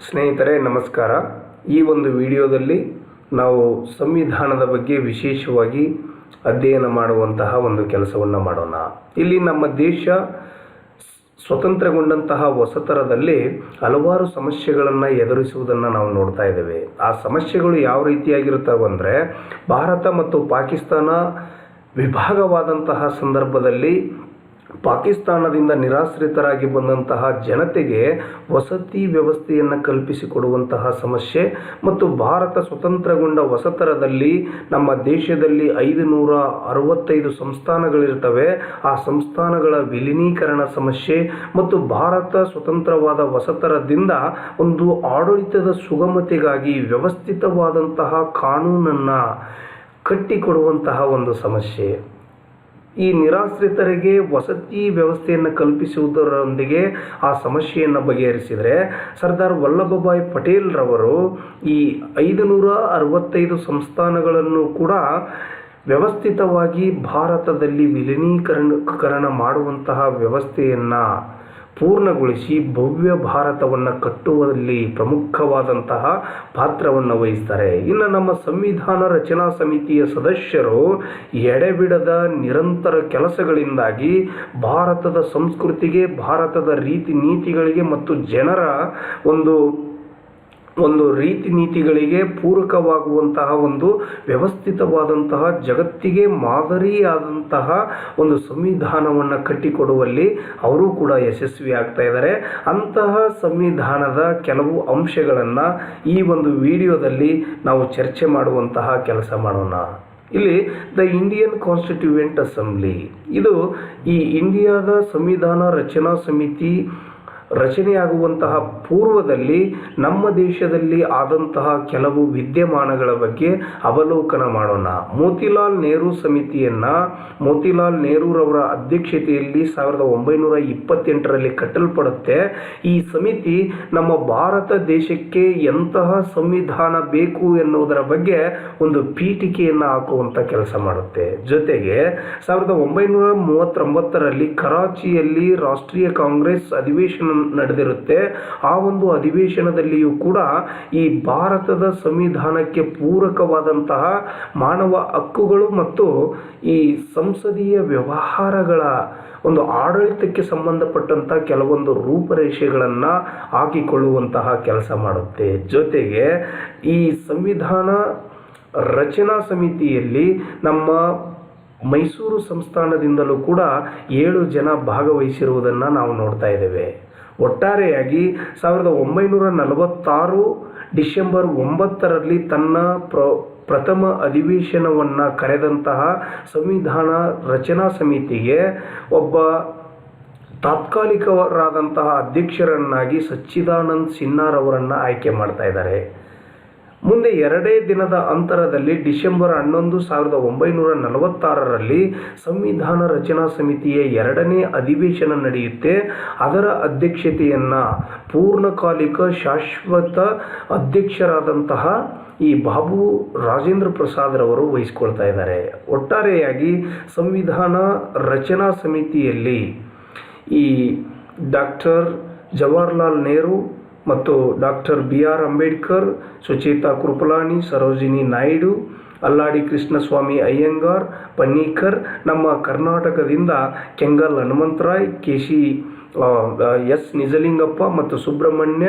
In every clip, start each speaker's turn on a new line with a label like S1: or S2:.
S1: ಸ್ನೇಹಿತರೆ ನಮಸ್ಕಾರ. ಈ ಒಂದು ವಿಡಿಯೋದಲ್ಲಿ ನಾವು ಸಂವಿಧಾನದ ಬಗ್ಗೆ ವಿಶೇಷವಾಗಿ ಅಧ್ಯಯನ ಮಾಡುವಂತಹ ಒಂದು ಕೆಲಸವನ್ನು ಮಾಡೋಣ. ಇಲ್ಲಿ ನಮ್ಮ ದೇಶ ಸ್ವತಂತ್ರಗೊಂಡಂತಹ ಹೊಸತರದಲ್ಲಿ ಹಲವಾರು ಸಮಸ್ಯೆಗಳನ್ನು ಎದುರಿಸುವುದನ್ನು ನಾವು ನೋಡ್ತಾ ಇದ್ದೇವೆ. ಆ ಸಮಸ್ಯೆಗಳು ಯಾವ ರೀತಿಯಾಗಿರುತ್ತವೆ ಅಂದರೆ, ಭಾರತ ಮತ್ತು ಪಾಕಿಸ್ತಾನ ವಿಭಾಗವಾದಂತಹ ಸಂದರ್ಭದಲ್ಲಿ ಪಾಕಿಸ್ತಾನದಿಂದ ನಿರಾಶ್ರಿತರಾಗಿ ಬಂದಂತಹ ಜನತೆಗೆ ವಸತಿ ವ್ಯವಸ್ಥೆಯನ್ನು ಕಲ್ಪಿಸಿಕೊಡುವಂತಹ ಸಮಸ್ಯೆ ಮತ್ತು ಭಾರತ ಸ್ವತಂತ್ರಗೊಂಡ ಹೊಸತರದಲ್ಲಿ ನಮ್ಮ ದೇಶದಲ್ಲಿ 565 ಸಂಸ್ಥಾನಗಳಿರ್ತವೆ. ಆ ಸಂಸ್ಥಾನಗಳ ವಿಲೀನೀಕರಣ ಸಮಸ್ಯೆ ಮತ್ತು ಭಾರತ ಸ್ವತಂತ್ರವಾದ ಹೊಸತರದಿಂದ ಒಂದು ಆಡಳಿತದ ಸುಗಮತೆಗಾಗಿ ವ್ಯವಸ್ಥಿತವಾದಂತಹ ಕಾನೂನನ್ನು ಕಟ್ಟಿಕೊಡುವಂತಹ ಒಂದು ಸಮಸ್ಯೆ. ಈ ನಿರಾಶ್ರಿತರಿಗೆ ವಸತಿ ವ್ಯವಸ್ಥೆಯನ್ನು ಕಲ್ಪಿಸುವುದರೊಂದಿಗೆ ಆ ಸಮಸ್ಯೆಯನ್ನು ಬಗೆಹರಿಸಿದರೆ, ಸರ್ದಾರ್ ವಲ್ಲಭಭಾಯ್ ಪಟೇಲ್ ರವರು ಈ 565 ಸಂಸ್ಥಾನಗಳನ್ನು ಕೂಡ ವ್ಯವಸ್ಥಿತವಾಗಿ ಭಾರತದಲ್ಲಿ ವಿಲೀನೀಕರಣ ಮಾಡುವಂತಹ ವ್ಯವಸ್ಥೆಯನ್ನು ಪೂರ್ಣಗೊಳಿಸಿ ಭವ್ಯ ಭಾರತವನ್ನು ಕಟ್ಟುವಲ್ಲಿ ಪ್ರಮುಖವಾದಂತಹ ಪಾತ್ರವನ್ನು ವಹಿಸ್ತಾರೆ. ಇನ್ನು ನಮ್ಮ ಸಂವಿಧಾನ ರಚನಾ ಸಮಿತಿಯ ಸದಸ್ಯರು ಎಡೆಬಿಡದ ನಿರಂತರ ಕೆಲಸಗಳಿಂದಾಗಿ ಭಾರತದ ಸಂಸ್ಕೃತಿಗೆ, ಭಾರತದ ರೀತಿ ನೀತಿಗಳಿಗೆ ಮತ್ತು ಜನರ ಒಂದು ರೀತಿ ನೀತಿಗಳಿಗೆ ಪೂರಕವಾಗುವಂತಹ ಒಂದು ವ್ಯವಸ್ಥಿತವಾದಂತಹ ಜಗತ್ತಿಗೆ ಮಾದರಿಯಾದಂತಹ ಒಂದು ಸಂವಿಧಾನವನ್ನು ಕಟ್ಟಿಕೊಡುವಲ್ಲಿ ಅವರು ಕೂಡ ಯಶಸ್ವಿ ಆಗ್ತಾ ಇದ್ದಾರೆ. ಅಂತಹ ಸಂವಿಧಾನದ ಕೆಲವು ಅಂಶಗಳನ್ನು ಈ ಒಂದು ವಿಡಿಯೋದಲ್ಲಿ ನಾವು ಚರ್ಚೆ ಮಾಡುವಂತಹ ಕೆಲಸ ಮಾಡೋಣ. ಇಲ್ಲಿ ದ ಇಂಡಿಯನ್ ಕಾನ್ಸ್ಟಿಟ್ಯೂಯೆಂಟ್ ಅಸೆಂಬ್ಲಿ, ಇದು ಈ ಇಂಡಿಯಾದ ಸಂವಿಧಾನ ರಚನಾ ಸಮಿತಿ ರಚನೆಯಾಗುವಂತಹ ಪೂರ್ವದಲ್ಲಿ ನಮ್ಮ ದೇಶದಲ್ಲಿ ಆದಂತಹ ಕೆಲವು ವಿದ್ಯಮಾನಗಳ ಬಗ್ಗೆ ಅವಲೋಕನ ಮಾಡೋಣ. ಮೋತಿಲಾಲ್ ನೆಹರು ಸಮಿತಿಯನ್ನು ಮೋತಿಲಾಲ್ ನೆಹರೂರವರ ಅಧ್ಯಕ್ಷತೆಯಲ್ಲಿ 1928ರಲ್ಲಿ ಕಟ್ಟಲ್ಪಡುತ್ತೆ. ಈ ಸಮಿತಿ ನಮ್ಮ ಭಾರತ ದೇಶಕ್ಕೆ ಎಂತಹ ಸಂವಿಧಾನ ಬೇಕು ಎನ್ನುವುದರ ಬಗ್ಗೆ ಒಂದು ಪೀಠಿಕೆಯನ್ನು ಹಾಕುವಂಥ ಕೆಲಸ ಮಾಡುತ್ತೆ. ಜೊತೆಗೆ 1939ರಲ್ಲಿ ಕರಾಚಿಯಲ್ಲಿ ರಾಷ್ಟ್ರೀಯ ಕಾಂಗ್ರೆಸ್ ಅಧಿವೇಶನ ನಡೆದಿರುತ್ತೆ. ಆ ಒಂದು ಅಧಿವೇಶನದಲ್ಲಿಯೂ ಕೂಡ ಈ ಭಾರತದ ಸಂವಿಧಾನಕ್ಕೆ ಪೂರಕವಾದಂತಹ ಮಾನವ ಹಕ್ಕುಗಳು ಮತ್ತು ಈ ಸಂಸದೀಯ ವ್ಯವಹಾರಗಳ ಒಂದು ಆಡಳಿತಕ್ಕೆ ಸಂಬಂಧಪಟ್ಟಂಥ ಕೆಲವೊಂದು ರೂಪರೇಷೆಗಳನ್ನು ಹಾಕಿಕೊಳ್ಳುವಂತಹ ಕೆಲಸ ಮಾಡುತ್ತೆ. ಜೊತೆಗೆ ಈ ಸಂವಿಧಾನ ರಚನಾ ಸಮಿತಿಯಲ್ಲಿ ನಮ್ಮ ಮೈಸೂರು ಸಂಸ್ಥಾನದಿಂದಲೂ ಕೂಡ 7 ಜನ ಭಾಗವಹಿಸಿರುವುದನ್ನು ನಾವು ನೋಡ್ತಾ ಇದ್ದೇವೆ. ಒಟ್ಟಾರೆಯಾಗಿ 1946 ಡಿಸೆಂಬರ್ 9ರಲ್ಲಿ ತನ್ನ ಪ್ರಥಮ ಅಧಿವೇಶನವನ್ನು ಕರೆದಂತಹ ಸಂವಿಧಾನ ರಚನಾ ಸಮಿತಿಗೆ ಒಬ್ಬ ತಾತ್ಕಾಲಿಕರಾದಂತಹ ಅಧ್ಯಕ್ಷರನ್ನಾಗಿ ಸಚ್ಚಿದಾನಂದ್ ಸಿನ್ಹಾರವರನ್ನು ಆಯ್ಕೆ ಮಾಡ್ತಾ ಇದ್ದಾರೆ. ಮುಂದೆ 2 ದಿನದ ಅಂತರದಲ್ಲಿ ಡಿಸೆಂಬರ್ 11, 1946ರಲ್ಲಿ ಸಂವಿಧಾನ ರಚನಾ ಸಮಿತಿಯ 2ನೇ ಅಧಿವೇಶನ ನಡೆಯುತ್ತೆ. ಅದರ ಅಧ್ಯಕ್ಷತೆಯನ್ನು ಪೂರ್ಣಕಾಲಿಕ ಶಾಶ್ವತ ಅಧ್ಯಕ್ಷರಾದಂತಹ ಈ ಬಾಬು ರಾಜೇಂದ್ರ ಪ್ರಸಾದ್ ರವರು ವಹಿಸ್ಕೊಳ್ತಾ ಇದ್ದಾರೆ. ಒಟ್ಟಾರೆಯಾಗಿ ಸಂವಿಧಾನ ರಚನಾ ಸಮಿತಿಯಲ್ಲಿ ಈ ಡಾಕ್ಟರ್ ಜವಾಹರ್ಲಾಲ್ ನೆಹರು ಮತ್ತು ಡಾಕ್ಟರ್ BR ಅಂಬೇಡ್ಕರ್, ಸುಚೇತಾ ಕೃಪಲಾನಿ, ಸರೋಜಿನಿ ನಾಯ್ಡು, ಅಲ್ಲಾಡಿ ಕೃಷ್ಣಸ್ವಾಮಿ ಅಯ್ಯಂಗಾರ್, ಪನ್ನಿಕರ್, ನಮ್ಮ ಕರ್ನಾಟಕದಿಂದ ಕೆಂಗಲ್ ಹನುಮಂತರಾಯ್, KC S ನಿಜಲಿಂಗಪ್ಪ ಮತ್ತು ಸುಬ್ರಹ್ಮಣ್ಯ,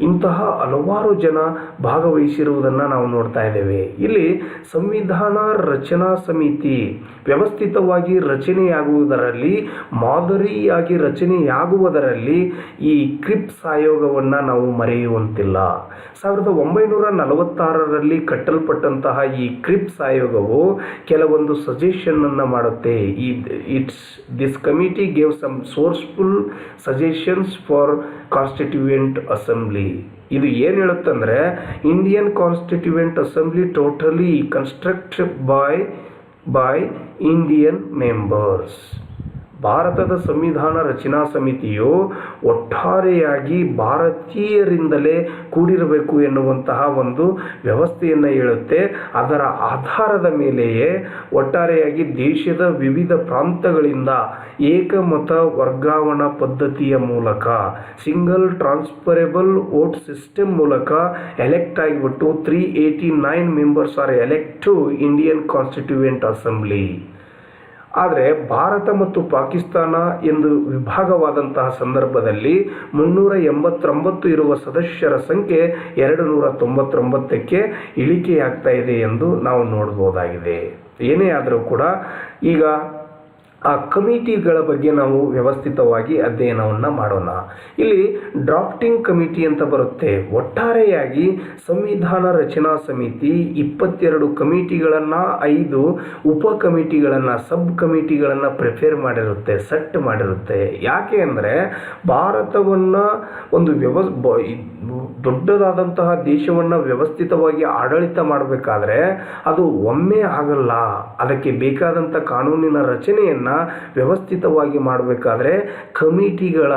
S1: ಇಂತಹ ಹಲವಾರು ಜನ ಭಾಗವಹಿಸಿರುವುದನ್ನು ನಾವು ನೋಡ್ತಾ ಇದ್ದೇವೆ. ಇಲ್ಲಿ ಸಂವಿಧಾನ ರಚನಾ ಸಮಿತಿ ವ್ಯವಸ್ಥಿತವಾಗಿ ರಚನೆಯಾಗುವುದರಲ್ಲಿ, ಮಾದರಿಯಾಗಿ ರಚನೆಯಾಗುವುದರಲ್ಲಿ ಈ ಕ್ರಿಪ್ಸ್ ಆಯೋಗವನ್ನು ನಾವು ಮರೆಯುವಂತಿಲ್ಲ. 1946ರಲ್ಲಿ ಕಟ್ಟಲ್ಪಟ್ಟಂತಹ ಈ ಕ್ರಿಪ್ಸ್ ಆಯೋಗವು ಕೆಲವೊಂದು ಸಜೆಷನನ್ನು ಮಾಡುತ್ತೆ. This committee gave some resourceful suggestions for constituent assembly. ಇದು ಏನು ಹೇಳುತ್ತಂದರೆ, Indian constituent assembly totally constructed by Indian members. ಭಾರತದ ಸಂವಿಧಾನ ರಚನಾ ಸಮಿತಿಯು ಒಟ್ಟಾರೆಯಾಗಿ ಭಾರತೀಯರಿಂದಲೇ ಕೂಡಿರಬೇಕು ಎನ್ನುವಂತಹ ಒಂದು ವ್ಯವಸ್ಥೆಯನ್ನು ಹೇಳುತ್ತೆ. ಅದರ ಆಧಾರದ ಮೇಲೆಯೇ ಒಟ್ಟಾರೆಯಾಗಿ ದೇಶದ ವಿವಿಧ ಪ್ರಾಂತಗಳಿಂದ ಏಕಮತ ವರ್ಗಾವಣಾ ಪದ್ಧತಿಯ ಮೂಲಕ ಸಿಂಗಲ್ ಟ್ರಾನ್ಸ್ಫರೆಬಲ್ ವೋಟ್ ಸಿಸ್ಟಮ್ ಮೂಲಕ ಎಲೆಕ್ಟ್ ಆಗಿಬಿಟ್ಟು 389 members are elect to Indian constituent assembly. ಆದರೆ ಭಾರತ ಮತ್ತು ಪಾಕಿಸ್ತಾನ ಎಂದು ವಿಭಾಗವಾದಂತಹ ಸಂದರ್ಭದಲ್ಲಿ 389 ಇರುವ ಸದಸ್ಯರ ಸಂಖ್ಯೆ 299ಕ್ಕೆ ಇಳಿಕೆಯಾಗ್ತಾ ಇದೆ ಎಂದು ನಾವು ನೋಡ್ಬೋದಾಗಿದೆ. ಏನೇ ಆದರೂ ಕೂಡ ಈಗ ಆ ಕಮಿಟಿಗಳ ಬಗ್ಗೆ ನಾವು ವ್ಯವಸ್ಥಿತವಾಗಿ ಅಧ್ಯಯನವನ್ನು ಮಾಡೋಣ. ಇಲ್ಲಿ ಡ್ರಾಫ್ಟಿಂಗ್ ಕಮಿಟಿ ಅಂತ ಬರುತ್ತೆ. ಒಟ್ಟಾರೆಯಾಗಿ ಸಂವಿಧಾನ ರಚನಾ ಸಮಿತಿ 22 ಕಮಿಟಿಗಳನ್ನು 5 ಉಪ ಕಮಿಟಿಗಳನ್ನು ಸಬ್ ಕಮಿಟಿಗಳನ್ನು ಪ್ರಿಪೇರ್ ಮಾಡಿರುತ್ತೆ, ಸೆಟ್ ಮಾಡಿರುತ್ತೆ. ಯಾಕೆ ಅಂದರೆ ಭಾರತವನ್ನು ಒಂದು ದೊಡ್ಡದಾದಂತಹ ದೇಶವನ್ನು ವ್ಯವಸ್ಥಿತವಾಗಿ ಆಡಳಿತ ಮಾಡಬೇಕಾದ್ರೆ ಅದು ಒಮ್ಮೆ ಆಗಲ್ಲ. ಅದಕ್ಕೆ ಬೇಕಾದಂಥ ಕಾನೂನಿನ ರಚನೆಯನ್ನು ವ್ಯವಸ್ಥಿತವಾಗಿ ಮಾಡಬೇಕಾದ್ರೆ ಕಮಿಟಿಗಳ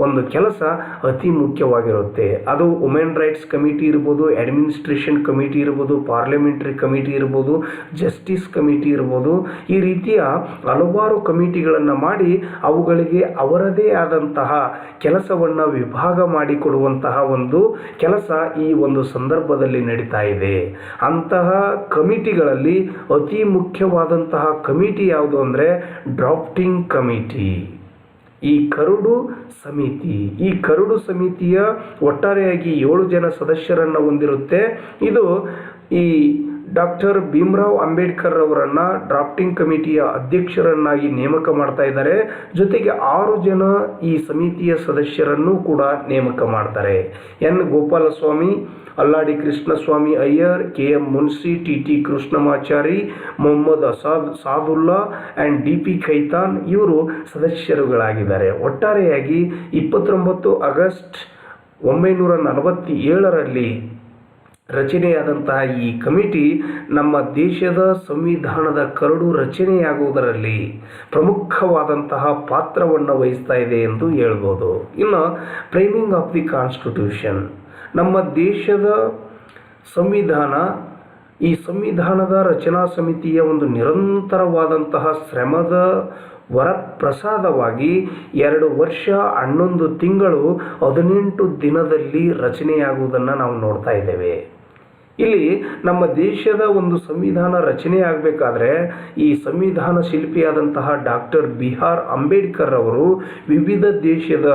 S1: ಒಂದು ಕೆಲಸ ಅತಿ ಮುಖ್ಯವಾಗಿರುತ್ತೆ. ಅದು ವುಮೆನ್ ರೈಟ್ಸ್ ಕಮಿಟಿ ಇರ್ಬೋದು, ಅಡ್ಮಿನಿಸ್ಟ್ರೇಷನ್ ಕಮಿಟಿ ಇರ್ಬೋದು, ಪಾರ್ಲಿಮೆಂಟರಿ ಕಮಿಟಿ ಇರ್ಬೋದು, ಜಸ್ಟಿಸ್ ಕಮಿಟಿ ಇರ್ಬೋದು. ಈ ರೀತಿಯ ಹಲವಾರು ಕಮಿಟಿಗಳನ್ನು ಮಾಡಿ ಅವುಗಳಿಗೆ ಅವರದೇ ಆದಂತಹ ಕೆಲಸವನ್ನು ವಿಭಾಗ ಮಾಡಿಕೊಡುವಂತಹ ಒಂದು ಕೆಲಸ ಈ ಒಂದು ಸಂದರ್ಭದಲ್ಲಿ ನಡೀತಾ ಇದೆ. ಅಂತಹ ಕಮಿಟಿಗಳಲ್ಲಿ ಅತಿ ಮುಖ್ಯವಾದಂತಹ ಕಮಿಟಿ ಯಾವುದು ಅಂದರೆ ಡ್ರಾಫ್ಟಿಂಗ್ ಕಮಿಟಿ. ಈ ಕರಡು ಸಮಿತಿಯ ಒಟ್ಟಾರೆಯಾಗಿ 7 ಜನ ಸದಸ್ಯರನ್ನು ಹೊಂದಿರುತ್ತೆ. ಇದು ಈ ಡಾಕ್ಟರ್ ಭೀಮರಾವ್ ಅಂಬೇಡ್ಕರ್ ಅವರನ್ನು ಡ್ರಾಫ್ಟಿಂಗ್ ಕಮಿಟಿಯ ಅಧ್ಯಕ್ಷರನ್ನಾಗಿ ನೇಮಕ ಮಾಡ್ತಾ ಇದ್ದಾರೆ. ಜೊತೆಗೆ 6 ಜನ ಈ ಸಮಿತಿಯ ಸದಸ್ಯರನ್ನು ಕೂಡ ನೇಮಕ ಮಾಡ್ತಾರೆ. N Gopalaswami, Alladi Krishnaswami Ayyar, KM Munshi, TT Krishnamachari, Mohammad Saadulla and DP Khaitan ಇವರು ಸದಸ್ಯರುಗಳಾಗಿದ್ದಾರೆ. ಒಟ್ಟಾರೆಯಾಗಿ 29 ಆಗಸ್ಟ್ 1947ರಲ್ಲಿ ರಚನೆಯಾದಂತಹ ಈ ಕಮಿಟಿ ನಮ್ಮ ದೇಶದ ಸಂವಿಧಾನದ ಕರಡು ರಚನೆಯಾಗುವುದರಲ್ಲಿ ಪ್ರಮುಖವಾದಂತಹ ಪಾತ್ರವನ್ನು ವಹಿಸ್ತಾ ಇದೆ ಎಂದು ಹೇಳ್ಬೋದು. ಇನ್ನು ಫ್ರೇಮಿಂಗ್ ಆಫ್ ದಿ ಕಾನ್ಸ್ಟಿಟ್ಯೂಷನ್, ನಮ್ಮ ದೇಶದ ಸಂವಿಧಾನ, ಈ ಸಂವಿಧಾನದ ರಚನಾ ಸಮಿತಿಯ ಒಂದು ನಿರಂತರವಾದಂತಹ ಶ್ರಮದ ವರಪ್ರಸಾದವಾಗಿ 2 ವರ್ಷ 11 ತಿಂಗಳು 18 ದಿನದಲ್ಲಿ ರಚನೆಯಾಗುವುದನ್ನು ನಾವು ನೋಡ್ತಾ ಇದ್ದೇವೆ. ಇಲ್ಲಿ ನಮ್ಮ ದೇಶದ ಒಂದು ಸಂವಿಧಾನ ರಚನೆ ಆಗಬೇಕಾದ್ರೆ ಈ ಸಂವಿಧಾನ ಶಿಲ್ಪಿಯಾದಂತಹ ಡಾಕ್ಟರ್ BR ಅಂಬೇಡ್ಕರ್ ಅವರು ವಿವಿಧ ದೇಶದ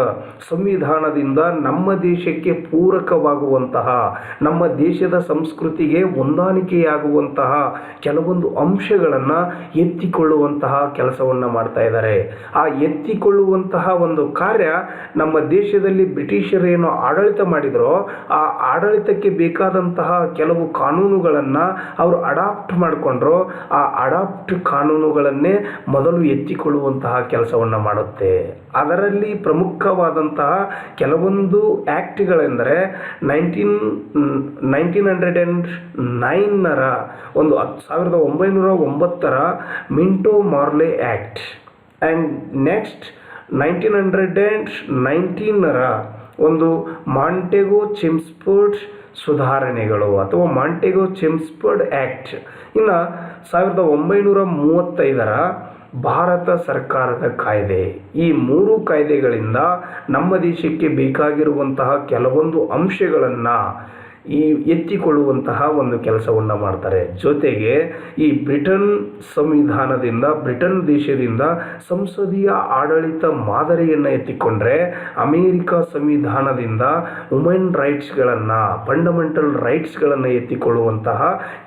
S1: ಸಂವಿಧಾನದಿಂದ ನಮ್ಮ ದೇಶಕ್ಕೆ ಪೂರಕವಾಗುವಂತಹ, ನಮ್ಮ ದೇಶದ ಸಂಸ್ಕೃತಿಗೆ ಹೊಂದಾಣಿಕೆಯಾಗುವಂತಹ ಕೆಲವೊಂದು ಅಂಶಗಳನ್ನು ಎತ್ತಿಕೊಳ್ಳುವಂತಹ ಕೆಲಸವನ್ನು ಮಾಡ್ತಾ ಇದ್ದಾರೆ. ಆ ಎತ್ತಿಕೊಳ್ಳುವಂತಹ ಒಂದು ಕಾರ್ಯ ನಮ್ಮ ದೇಶದಲ್ಲಿ ಬ್ರಿಟಿಷರೇನು ಆಡಳಿತ ಮಾಡಿದರೋ ಆ ಆಡಳಿತಕ್ಕೆ ಬೇಕಾದಂತಹ ಕೆಲವು ಕಾನೂನುಗಳನ್ನು ಅವರು ಅಡಾಪ್ಟ್ ಮಾಡಿಕೊಂಡ್ರು. ಆ ಅಡಾಪ್ಟ್ ಕಾನೂನುಗಳನ್ನೇ ಮೊದಲು ಎತ್ತಿಕೊಳ್ಳುವಂತಹ ಕೆಲಸವನ್ನು ಮಾಡುತ್ತೆ. ಅದರಲ್ಲಿ ಪ್ರಮುಖವಾದಂತಹ ಕೆಲವೊಂದು ಆ್ಯಕ್ಟ್ಗಳೆಂದರೆ 1909ರ ಒಂದು 1909ರ ಮಿಂಟೋ ಮಾರ್ಲೆ ಆ್ಯಕ್ಟ್ ಆ್ಯಂಡ್ ನೆಕ್ಸ್ಟ್ 1919ರ ಒಂದು ಮಾಂಟೆಗೋ ಚೆಮ್ಸ್ಫೋರ್ಡ್ ಸುಧಾರಣೆಗಳು ಅಥವಾ ಮಾಂಟೆಗೋ ಚೆಮ್ಸ್ಫೋರ್ಡ್ ಆ್ಯಕ್ಟ್. ಇನ್ನು 1935ರ ಭಾರತ ಸರ್ಕಾರದ ಕಾಯ್ದೆ. ಈ 3 ಕಾಯ್ದೆಗಳಿಂದ ನಮ್ಮ ದೇಶಕ್ಕೆ ಬೇಕಾಗಿರುವಂತಹ ಕೆಲವೊಂದು ಅಂಶಗಳನ್ನು ಈ ಎತ್ತಿಕೊಳ್ಳುವಂತಹ ಒಂದು ಕೆಲಸವನ್ನು ಮಾಡ್ತಾರೆ. ಜೊತೆಗೆ ಈ ಬ್ರಿಟನ್ ದೇಶದಿಂದ ಸಂಸದೀಯ ಆಡಳಿತ ಮಾದರಿಯನ್ನು ಎತ್ತಿಕೊಂಡ್ರೆ ಅಮೇರಿಕ ಸಂವಿಧಾನದಿಂದ ವುಮೆನ್ ರೈಟ್ಸ್ಗಳನ್ನು, ಫಂಡಮೆಂಟಲ್ ರೈಟ್ಸ್ಗಳನ್ನು ಎತ್ತಿಕೊಳ್ಳುವಂತಹ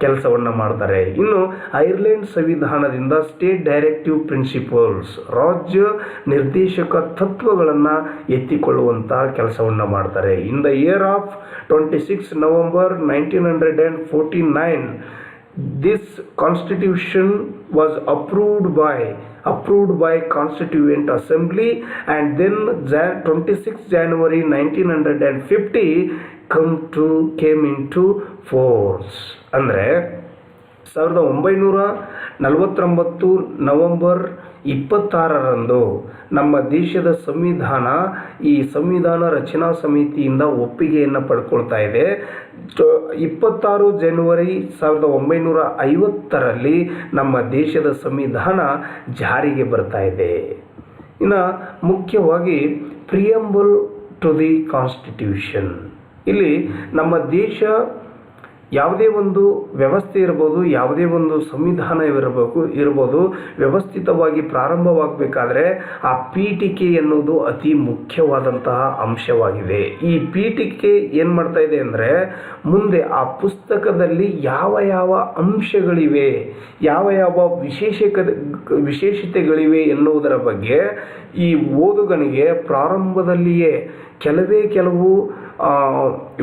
S1: ಕೆಲಸವನ್ನು ಮಾಡ್ತಾರೆ. ಇನ್ನು ಐರ್ಲೆಂಡ್ ಸಂವಿಧಾನದಿಂದ ಸ್ಟೇಟ್ ಡೈರೆಕ್ಟಿವ್ ಪ್ರಿನ್ಸಿಪಲ್ಸ್, ರಾಜ್ಯ ನಿರ್ದೇಶಕ ತತ್ವಗಳನ್ನು ಎತ್ತಿಕೊಳ್ಳುವಂತಹ ಕೆಲಸವನ್ನು ಮಾಡ್ತಾರೆ. In the year of 26 November 1949, this constitution was approved by Constituent Assembly, and then 26 January 1950 came into force. ಅಂದರೆ 1949 49 ನವೆಂಬರ್ 26ರಂದು ನಮ್ಮ ದೇಶದ ಸಂವಿಧಾನ ಈ ಸಂವಿಧಾನ ರಚನಾ ಸಮಿತಿಯಿಂದ ಒಪ್ಪಿಗೆಯನ್ನು ಪಡ್ಕೊಳ್ತಾ ಇದೆ. 26 ಜನವರಿ 1950ರಲ್ಲಿ ನಮ್ಮ ದೇಶದ ಸಂವಿಧಾನ ಜಾರಿಗೆ ಬರ್ತಾ ಇದೆ. ಇನ್ನು ಮುಖ್ಯವಾಗಿ ಪ್ರಿಯಂಬಲ್ ಟು ದಿ ಕಾನ್ಸ್ಟಿಟ್ಯೂಷನ್, ಇಲ್ಲಿ ನಮ್ಮ ದೇಶ ಯಾವುದೇ ಒಂದು ವ್ಯವಸ್ಥೆ ಇರ್ಬೋದು, ಯಾವುದೇ ಒಂದು ಸಂವಿಧಾನ ಇರ್ಬೋದು ವ್ಯವಸ್ಥಿತವಾಗಿ ಪ್ರಾರಂಭವಾಗಬೇಕಾದ್ರೆ ಆ ಪೀಠಿಕೆ ಎನ್ನುವುದು ಅತಿ ಮುಖ್ಯವಾದಂತಹ ಅಂಶವಾಗಿದೆ. ಈ ಪೀಠಿಕೆ ಏನು ಮಾಡ್ತಾ ಇದೆ ಅಂದರೆ ಮುಂದೆ ಆ ಪುಸ್ತಕದಲ್ಲಿ ಯಾವ ಯಾವ ಅಂಶಗಳಿವೆ, ಯಾವ ಯಾವ ವಿಶೇಷತೆಗಳಿವೆ ಎನ್ನುವುದರ ಬಗ್ಗೆ ಈ ಓದುಗನಿಗೆ ಪ್ರಾರಂಭದಲ್ಲಿಯೇ ಕೆಲವು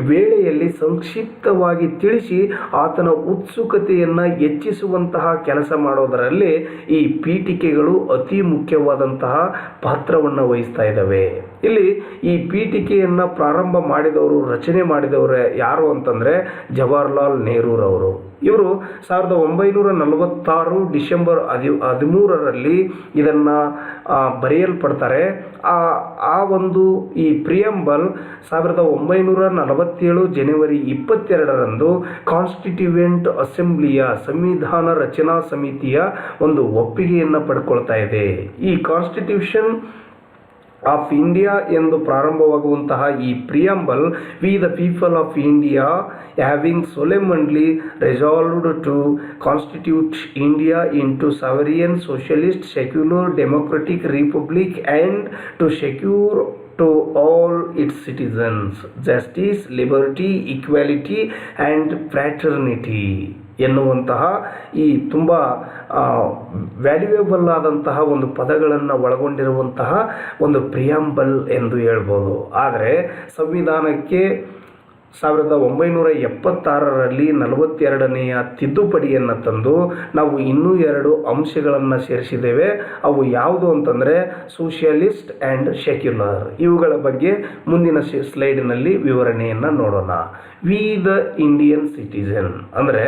S1: ವೇಳೆಯಲ್ಲಿ ಸಂಕ್ಷಿಪ್ತವಾಗಿ ತಿಳಿಸಿ ಆತನ ಉತ್ಸುಕತೆಯನ್ನು ಹೆಚ್ಚಿಸುವಂತಹ ಕೆಲಸ ಮಾಡೋದರಲ್ಲಿ ಈ ಪೀಠಿಕೆಗಳು ಅತಿ ಮುಖ್ಯವಾದಂತಹ ಪಾತ್ರವನ್ನು ವಹಿಸ್ತಾ ಇದ್ದಾವೆ. ಇಲ್ಲಿ ಈ ಪೀಠಿಕೆಯನ್ನು ಪ್ರಾರಂಭ ಮಾಡಿದವರು, ರಚನೆ ಮಾಡಿದವರು ಯಾರು ಅಂತಂದರೆ ಜವಾಹರ್ಲಾಲ್ ನೆಹರೂರವರು. ಇವರು 1946 ಡಿಸೆಂಬರ್ 13ರಲ್ಲಿ ಇದನ್ನು ಬರೆಯಲ್ಪಡ್ತಾರೆ. ಆ ಒಂದು ಈ ಪ್ರಿಯಂಬಲ್ 1947 ಜನವರಿ 22ರಂದು ಕಾನ್ಸ್ಟಿಟ್ಯೂಯೆಂಟ್ ಅಸೆಂಬ್ಲಿಯ ಸಂವಿಧಾನ ರಚನಾ ಸಮಿತಿಯ ಒಂದು ಒಪ್ಪಿಗೆಯನ್ನು ಪಡ್ಕೊಳ್ತಾ ಇದೆ. ಈ ಕಾನ್ಸ್ಟಿಟ್ಯೂಷನ್ ಆಫ್ ಇಂಡಿಯಾ ಎಂದು ಪ್ರಾರಂಭವಾಗುವಂತಹ ಈ preamble, we the people of India having solemnly resolved to constitute India into sovereign socialist secular democratic republic and to secure to all its citizens justice, liberty, equality and fraternity ಎನ್ನುವಂತಹ ಈ ತುಂಬ valuable ಆದಂತಹ ಒಂದು ಪದಗಳನ್ನು ಒಳಗೊಂಡಿರುವಂತಹ ಒಂದು preamble ಎಂದು ಹೇಳ್ಬೋದು. ಆದರೆ ಸಂವಿಧಾನಕ್ಕೆ 1976ರಲ್ಲಿ 42ನೇ ತಿದ್ದುಪಡಿಯನ್ನು ತಂದು ನಾವು ಇನ್ನೂ 2 ಅಂಶಗಳನ್ನು ಸೇರಿಸಿದ್ದೇವೆ. ಅವು ಯಾವುದು ಅಂತಂದರೆ ಸೋಷಿಯಲಿಸ್ಟ್ ಆ್ಯಂಡ್ ಸೆಕ್ಯುಲರ್. ಇವುಗಳ ಬಗ್ಗೆ ಮುಂದಿನ ಸ್ಲೈಡಿನಲ್ಲಿ ವಿವರಣೆಯನ್ನು ನೋಡೋಣ. ವಿ ದ ಇಂಡಿಯನ್ ಸಿಟಿಸನ್ ಅಂದರೆ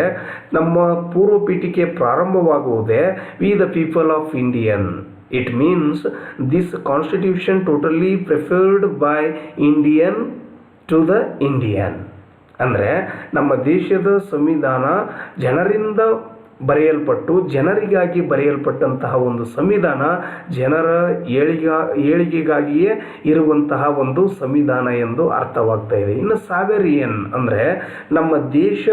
S1: ನಮ್ಮ ಪೂರ್ವ ಪೀಠಿಕೆ ಪ್ರಾರಂಭವಾಗುವುದೇ we the people of Indian. It means this constitution totally preferred by Indian to the Indian. ಅಂದರೆ ನಮ್ಮ ದೇಶದ ಸಂವಿಧಾನ ಜನರಿಂದ ಬರೆಯಲ್ಪಟ್ಟು ಜನರಿಗಾಗಿ ಬರೆಯಲ್ಪಟ್ಟಂತಹ ಒಂದು ಸಂವಿಧಾನ, ಜನರ ಏಳಿಗೆಗಾಗಿಯೇ ಇರುವಂತಹ ಒಂದು ಸಂವಿಧಾನ ಎಂದು ಅರ್ಥವಾಗ್ತಾ ಇದೆ. ಇನ್ನು ಸಾವೆರಿಯನ್ ಅಂದರೆ ನಮ್ಮ ದೇಶ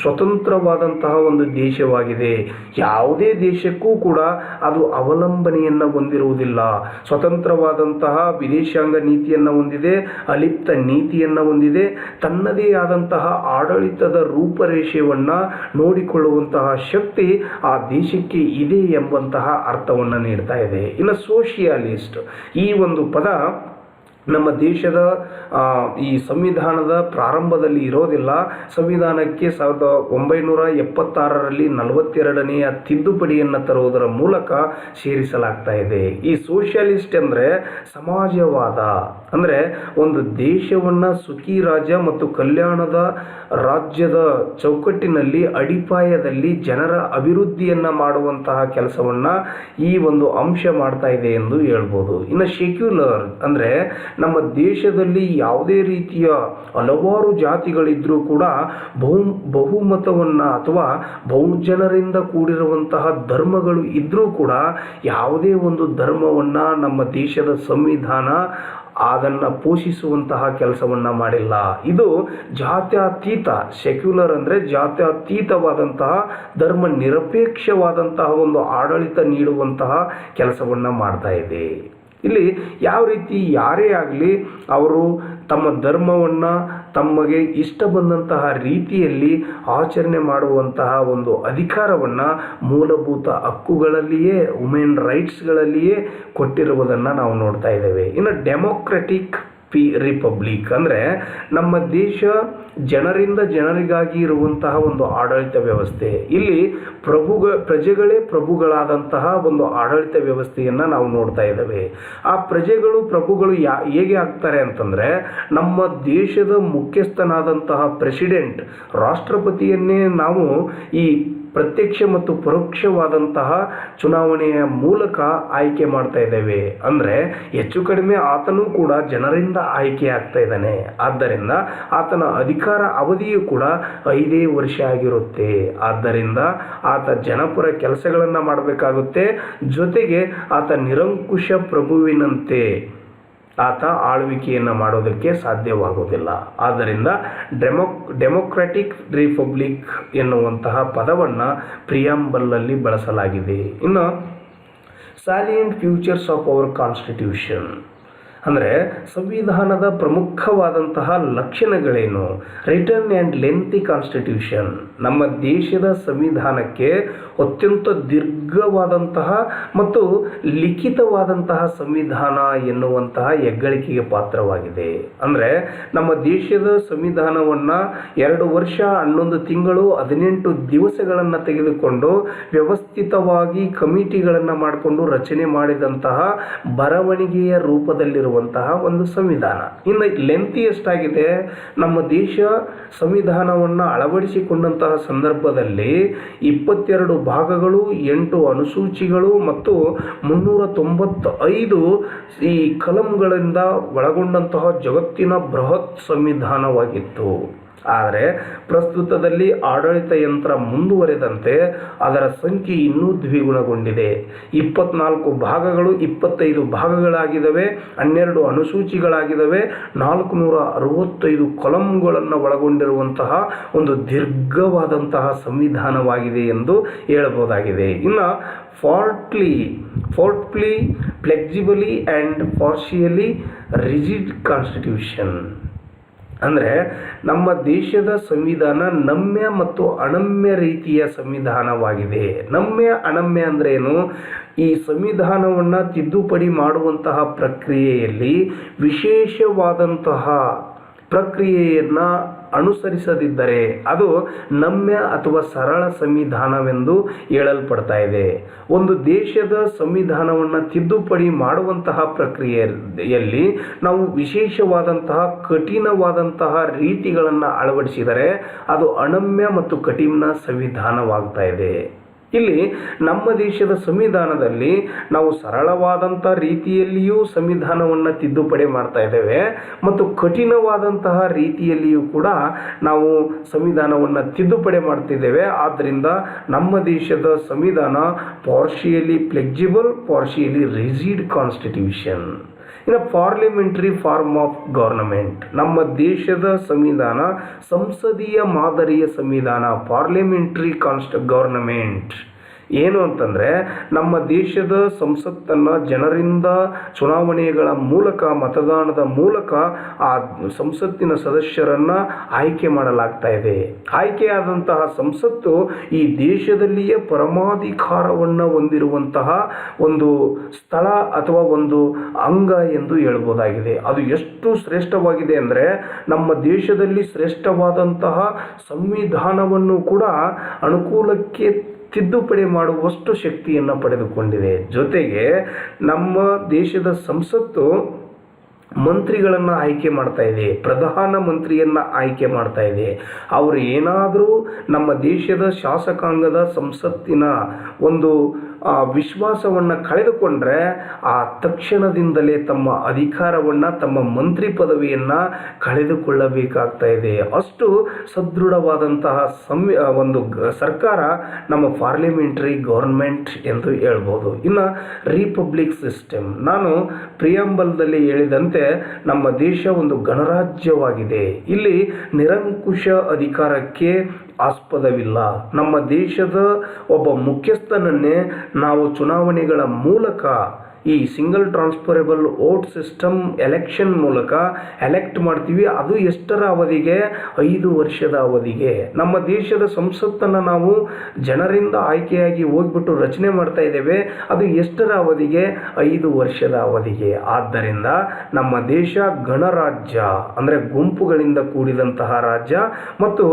S1: ಸ್ವತಂತ್ರವಾದಂತಹ ಒಂದು ದೇಶವಾಗಿದೆ. ಯಾವುದೇ ದೇಶಕ್ಕೂ ಕೂಡ ಅದು ಅವಲಂಬನೆಯನ್ನು ಹೊಂದಿರುವುದಿಲ್ಲ. ಸ್ವತಂತ್ರವಾದಂತಹ ವಿದೇಶಾಂಗ ನೀತಿಯನ್ನು ಹೊಂದಿದೆ, ಅಲಿಪ್ತ ನೀತಿಯನ್ನು ಹೊಂದಿದೆ, ತನ್ನದೇ ಆದಂತಹ ಆಡಳಿತದ ರೂಪರೇಷೆಯನ್ನು ನೋಡಿಕೊಳ್ಳುವಂತಹ ಶಕ್ತಿ ಆ ದೇಶಕ್ಕೆ ಇದೆ ಎಂಬಂತಹ ಅರ್ಥವನ್ನು ನೀಡ್ತಾ ಇದೆ. ಇನ್ನು ಸೋಷಿಯಲಿಸ್ಟ್ ಈ ಒಂದು ಪದ ನಮ್ಮ ದೇಶದ ಈ ಸಂವಿಧಾನದ ಪ್ರಾರಂಭದಲ್ಲಿ ಇರೋದಿಲ್ಲ. ಸಂವಿಧಾನಕ್ಕೆ 1976ರಲ್ಲಿ 42ನೇ ತಿದ್ದುಪಡಿಯನ್ನು ತರುವುದರ ಮೂಲಕ ಸೇರಿಸಲಾಗ್ತಾ ಇದೆ. ಈ ಸೋಷಿಯಲಿಸ್ಟ್ ಅಂದರೆ ಸಮಾಜವಾದ, ಅಂದರೆ ಒಂದು ದೇಶವನ್ನು ಸುಖಿ ರಾಜ್ಯ ಮತ್ತು ಕಲ್ಯಾಣದ ರಾಜ್ಯದ ಚೌಕಟ್ಟಿನಲ್ಲಿ ಅಡಿಪಾಯದಲ್ಲಿ ಜನರ ಅಭಿವೃದ್ಧಿಯನ್ನು ಮಾಡುವಂತಹ ಕೆಲಸವನ್ನು ಈ ಒಂದು ಅಂಶ ಮಾಡ್ತಾ ಇದೆ ಎಂದು ಹೇಳ್ಬೋದು. ಇನ್ನು ಸೆಕ್ಯುಲರ್ ಅಂದರೆ ನಮ್ಮ ದೇಶದಲ್ಲಿ ಯಾವುದೇ ರೀತಿಯ ಹಲವಾರು ಜಾತಿಗಳಿದ್ರೂ ಕೂಡ ಬಹುಮತವನ್ನು ಅಥವಾ ಬಹುಜನರಿಂದ ಕೂಡಿರುವಂತಹ ಧರ್ಮಗಳು ಇದ್ರೂ ಕೂಡ ಯಾವುದೇ ಒಂದು ಧರ್ಮವನ್ನು ನಮ್ಮ ದೇಶದ ಸಂವಿಧಾನ ಅದನ್ನು ಪೋಷಿಸುವಂತಹ ಕೆಲಸವನ್ನು ಮಾಡಿಲ್ಲ. ಇದು ಜಾತ್ಯತೀತ, ಸೆಕ್ಯುಲರ್ ಅಂದರೆ ಜಾತ್ಯತೀತವಾದಂತಹ ಧರ್ಮ ನಿರಪೇಕ್ಷವಾದಂತಹ ಒಂದು ಆಡಳಿತ ನೀಡುವಂತಹ ಕೆಲಸವನ್ನು ಮಾಡ್ತಾ ಇದೆ. ಇಲ್ಲಿ ಯಾವ ರೀತಿ ಯಾರೇ ಆಗಲಿ ಅವರು ತಮ್ಮ ಧರ್ಮವನ್ನು ತಮಗೆ ಇಷ್ಟ ಬಂದಂತಹ ರೀತಿಯಲ್ಲಿ ಆಚರಣೆ ಮಾಡುವಂತಹ ಒಂದು ಅಧಿಕಾರವನ್ನು ಮೂಲಭೂತ ಹಕ್ಕುಗಳಲ್ಲಿಯೇ, ವುಮೆನ್ ರೈಟ್ಸ್ಗಳಲ್ಲಿಯೇ ಕೊಟ್ಟಿರುವುದನ್ನು ನಾವು ನೋಡ್ತಾ ಇದ್ದೇವೆ. ಇನ್ನು ಡೆಮೊಕ್ರೆಟಿಕ್ ರಿಪಬ್ಲಿಕ್ ಅಂದರೆ ನಮ್ಮ ದೇಶ ಜನರಿಂದ ಜನರಿಗಾಗಿ ಇರುವಂತಹ ಒಂದು ಆಡಳಿತ ವ್ಯವಸ್ಥೆ. ಇಲ್ಲಿ ಪ್ರಜೆಗಳೇ ಪ್ರಭುಗಳಾದಂತಹ ಒಂದು ಆಡಳಿತ ವ್ಯವಸ್ಥೆಯನ್ನು ನಾವು ನೋಡ್ತಾ ಇದ್ದೇವೆ. ಆ ಪ್ರಜೆಗಳು ಹೇಗೆ ಆಗ್ತಾರೆ ಅಂತಂದರೆ ನಮ್ಮ ದೇಶದ ಮುಖ್ಯಸ್ಥನಾದಂತಹ ಪ್ರೆಸಿಡೆಂಟ್, ರಾಷ್ಟ್ರಪತಿಯನ್ನೇ ನಾವು ಈ ಪ್ರತ್ಯಕ್ಷ ಮತ್ತು ಪರೋಕ್ಷವಾದಂತಹ ಚುನಾವಣೆಯ ಮೂಲಕ ಆಯ್ಕೆ ಮಾಡ್ತಾ ಇದ್ದೇವೆ. ಅಂದರೆ ಹೆಚ್ಚು ಕಡಿಮೆ ಆತನೂ ಕೂಡ ಜನರಿಂದ ಆಯ್ಕೆ ಆಗ್ತಾ ಇದ್ದಾನೆ. ಆದ್ದರಿಂದ ಆತನ ಅಧಿಕಾರ ಅವಧಿಯು ಕೂಡ 5 ವರ್ಷ ಆಗಿರುತ್ತೆ. ಆದ್ದರಿಂದ ಆತ ಜನಪರ ಕೆಲಸಗಳನ್ನು ಮಾಡಬೇಕಾಗುತ್ತೆ. ಜೊತೆಗೆ ಆತ ನಿರಂಕುಶ ಪ್ರಭುವಿನಂತೆ ಆತ ಆಳ್ವಿಕೆಯನ್ನು ಮಾಡೋದಕ್ಕೆ ಸಾಧ್ಯವಾಗುವುದಿಲ್ಲ. ಆದ್ದರಿಂದ ಡೆಮೊಕ್ರಾಟಿಕ್ ರಿಪಬ್ಲಿಕ್ ಎನ್ನುವಂತಹ ಪದವನ್ನು ಪ್ರಿಯಾಂಬಲ್ನಲ್ಲಿ ಬಳಸಲಾಗಿದೆ. ಇನ್ನು ಸಾಲಿಯಂಟ್ ಫ್ಯೂಚರ್ಸ್ ಆಫ್ ಅವರ್ ಕಾನ್ಸ್ಟಿಟ್ಯೂಷನ್ ಅಂದರೆ ಸಂವಿಧಾನದ ಪ್ರಮುಖವಾದಂತಹ ಲಕ್ಷಣಗಳೇನು? Written and lengthy constitution. ನಮ್ಮ ದೇಶದ ಸಂವಿಧಾನಕ್ಕೆ ಅತ್ಯಂತ ದೀರ್ಘವಾದಂತಹ ಮತ್ತು ಲಿಖಿತವಾದಂತಹ ಸಂವಿಧಾನ ಎನ್ನುವಂತಹ ಹೆಗ್ಗಳಿಕೆಗೆ ಪಾತ್ರವಾಗಿದೆ. ಅಂದರೆ ನಮ್ಮ ದೇಶದ ಸಂವಿಧಾನವನ್ನು 2 ವರ್ಷ 11 ತಿಂಗಳು 18 ದಿವಸಗಳನ್ನು ತೆಗೆದುಕೊಂಡು ವ್ಯವಸ್ಥಿತವಾಗಿ ಕಮಿಟಿಗಳನ್ನು ಮಾಡಿಕೊಂಡು ರಚನೆ ಮಾಡಿದಂತಹ ಬರವಣಿಗೆಯ ರೂಪದಲ್ಲಿರುವಂತಹ ಒಂದು ಸಂವಿಧಾನ. ಇನ್ನು ಲೆಂತಿ ಎಷ್ಟಾಗಿದೆ? ನಮ್ಮ ದೇಶ ಸಂವಿಧಾನವನ್ನು ಅಳವಡಿಸಿಕೊಂಡಂತಹ ಸಂದರ್ಭದಲ್ಲಿ 22 ಭಾಗಗಳು, 8 ಅನುಸೂಚಿಗಳು ಮತ್ತು 395 ಈ ಕಲಂಗಳಿಂದ ಒಳಗೊಂಡಂತಹ ಜಗತ್ತಿನ ಬೃಹತ್ ಸಂವಿಧಾನವಾಗಿತ್ತು. ಆದರೆ ಪ್ರಸ್ತುತದಲ್ಲಿ ಆಡಳಿತ ಯಂತ್ರ ಮುಂದುವರೆದಂತೆ ಅದರ ಸಂಖ್ಯೆ ಇನ್ನೂ ದ್ವಿಗುಣಗೊಂಡಿದೆ. 24 ಭಾಗಗಳು 25 ಭಾಗಗಳಾಗಿದ್ದಾವೆ, 12 ಅನುಸೂಚಿಗಳಾಗಿದ್ದಾವೆ, 465 ಕಾಲಂಗಳನ್ನು ಒಳಗೊಂಡಿರುವಂತಹ ಒಂದು ದೀರ್ಘವಾದಂತಹ ಸಂವಿಧಾನವಾಗಿದೆ ಎಂದು ಹೇಳಬಹುದಾಗಿದೆ. ಇನ್ನು ಫೋರ್ಟ್ಲಿ ಫ್ಲೆಕ್ಸಿಬಲಿ ಆ್ಯಂಡ್ ಪಾರ್ಷಿಯಲಿ ರಿಜಿಡ್ ಕಾನ್ಸ್ಟಿಟ್ಯೂಷನ್ ಅಂದರೆ ನಮ್ಮ ದೇಶದ ಸಂವಿಧಾನ ನಮ್ಯ ಮತ್ತು ಅನಮ್ಯ ರೀತಿಯ ಸಂವಿಧಾನವಾಗಿದೆ. ನಮ್ಯ ಅನಮ್ಯ ಅಂದ್ರೆ ಏನು? ಈ ಸಂವಿಧಾನವನ್ನು ತಿದ್ದುಪಡಿ ಮಾಡುವಂತಹ ಪ್ರಕ್ರಿಯೆಯಲ್ಲಿ ವಿಶೇಷವಾದಂತಹ ಪ್ರಕ್ರಿಯೆಯನ್ನು ಅನುಸರಿಸದಿದ್ದರೆ ಅದು ನಮ್ಯ ಅಥವಾ ಸರಳ ಸಂವಿಧಾನವೆಂದು ಹೇಳಲ್ಪಡ್ತಾ ಇದೆ. ಒಂದು ದೇಶದ ಸಂವಿಧಾನವನ್ನು ತಿದ್ದುಪಡಿ ಮಾಡುವಂತಹ ಪ್ರಕ್ರಿಯೆಯಲ್ಲಿ ನಾವು ವಿಶೇಷವಾದಂತಹ ಕಠಿಣವಾದಂತಹ ರೀತಿಗಳನ್ನು ಅಳವಡಿಸಿದರೆ ಅದು ಅನಮ್ಯ ಮತ್ತು ಕಠಿಣ ಸಂವಿಧಾನವಾಗ್ತಾ ಇದೆ. ಇಲ್ಲಿ ನಮ್ಮ ದೇಶದ ಸಂವಿಧಾನದಲ್ಲಿ ನಾವು ಸರಳವಾದಂಥ ರೀತಿಯಲ್ಲಿಯೂ ಸಂವಿಧಾನವನ್ನು ತಿದ್ದುಪಡಿ ಮಾಡ್ತಾ ಇದ್ದೇವೆ ಮತ್ತು ಕಠಿಣವಾದಂತಹ ರೀತಿಯಲ್ಲಿಯೂ ಕೂಡ ನಾವು ಸಂವಿಧಾನವನ್ನು ತಿದ್ದುಪಡಿ ಮಾಡ್ತಿದ್ದೇವೆ. ಆದ್ದರಿಂದ ನಮ್ಮ ದೇಶದ ಸಂವಿಧಾನ partially flexible, partially rigid constitution. ಇನ್ನು ಪಾರ್ಲಿಮೆಂಟರಿ ಫಾರ್ಮ್ ಆಫ್ ಗವರ್ನಮೆಂಟ್. ನಮ್ಮ ದೇಶದ ಸಂವಿಧಾನ ಸಂಸದೀಯ ಮಾದರಿಯ ಸಂವಿಧಾನ, ಪಾರ್ಲಿಮೆಂಟರಿ ಗವರ್ನಮೆಂಟ್. ಏನು ಅಂತಂದರೆ ನಮ್ಮ ದೇಶದ ಸಂಸತ್ತನ್ನು ಜನರಿಂದ ಚುನಾವಣೆಗಳ ಮೂಲಕ, ಮತದಾನದ ಮೂಲಕ ಆ ಸಂಸತ್ತಿನ ಸದಸ್ಯರನ್ನು ಆಯ್ಕೆ ಮಾಡಲಾಗ್ತಾ ಇದೆ. ಆಯ್ಕೆಯಾದಂತಹ ಸಂಸತ್ತು ಈ ದೇಶದಲ್ಲಿಯೇ ಪರಮಾಧಿಕಾರವನ್ನು ಹೊಂದಿರುವಂತಹ ಒಂದು ಸ್ಥಳ ಅಥವಾ ಒಂದು ಅಂಗ ಎಂದು ಹೇಳ್ಬೋದಾಗಿದೆ. ಅದು ಎಷ್ಟು ಶ್ರೇಷ್ಠವಾಗಿದೆ ಅಂದರೆ ನಮ್ಮ ದೇಶದಲ್ಲಿ ಶ್ರೇಷ್ಠವಾದಂತಹ ಸಂವಿಧಾನವನ್ನು ಕೂಡ ಅನುಕೂಲಕ್ಕೆ ತಿದ್ದುಪಡಿ ಮಾಡುವಷ್ಟು ಶಕ್ತಿಯನ್ನು ಪಡೆದುಕೊಂಡಿದೆ. ಜೊತೆಗೆ ನಮ್ಮ ದೇಶದ ಸಂಸತ್ತು ಮಂತ್ರಿಗಳನ್ನು ಆಯ್ಕೆ ಮಾಡ್ತಾ ಇದೆ, ಪ್ರಧಾನ ಮಂತ್ರಿಯನ್ನು ಆಯ್ಕೆ ಮಾಡ್ತಾ ಇದೆ. ಅವರು ಏನಾದರೂ ನಮ್ಮ ದೇಶದ ಶಾಸಕಾಂಗದ ಸಂಸತ್ತಿನ ಒಂದು ವಿಶ್ವಾಸವನ್ನು ಕಳೆದುಕೊಂಡ್ರೆ ಆ ತಕ್ಷಣದಿಂದಲೇ ತಮ್ಮ ಅಧಿಕಾರವನ್ನು, ತಮ್ಮ ಮಂತ್ರಿ ಪದವಿಯನ್ನು ಕಳೆದುಕೊಳ್ಳಬೇಕಾಗ್ತಾ ಇದೆ. ಅಷ್ಟು ಸದೃಢವಾದಂತಹ ಒಂದು ಸರ್ಕಾರ ನಮ್ಮ ಪಾರ್ಲಿಮೆಂಟರಿ ಗವರ್ನಮೆಂಟ್ ಎಂದು ಹೇಳ್ಬೋದು. ಇನ್ನು ರಿಪಬ್ಲಿಕ್ ಸಿಸ್ಟಮ್. ನಾನು ಪ್ರಿಯಾಂಬಲ್ದಲ್ಲಿ ಹೇಳಿದಂತೆ ನಮ್ಮ ದೇಶ ಒಂದು ಗಣರಾಜ್ಯವಾಗಿದೆ. ಇಲ್ಲಿ ನಿರಂಕುಶ ಅಧಿಕಾರಕ್ಕೆ ಆಸ್ಪದವಿಲ್ಲ. ನಮ್ಮ ದೇಶದ ಒಬ್ಬ ಮುಖ್ಯಸ್ಥನನ್ನೇ ನಾವು ಚುನಾವಣೆಗಳ ಮೂಲಕ ಈ single transferable vote system election ಮೂಲಕ ಎಲೆಕ್ಟ್ ಮಾಡ್ತೀವಿ. ಅದು ಎಷ್ಟರ ಅವಧಿಗೆ? 5 ವರ್ಷದ ಅವಧಿಗೆ. ನಮ್ಮ ದೇಶದ ಸಂಸತ್ತನ್ನು ನಾವು ಜನರಿಂದ ಆಯ್ಕೆಯಾಗಿ ಹೋಗ್ಬಿಟ್ಟು ರಚನೆ ಮಾಡ್ತಾ ಇದ್ದೇವೆ. ಅದು ಎಷ್ಟರ ಅವಧಿಗೆ? 5 ವರ್ಷದ ಅವಧಿಗೆ. ಆದ್ದರಿಂದ ನಮ್ಮ ದೇಶ ಗಣರಾಜ್ಯ ಅಂದರೆ ಗುಂಪುಗಳಿಂದ ಕೂಡಿದಂತಹ ರಾಜ್ಯ ಮತ್ತು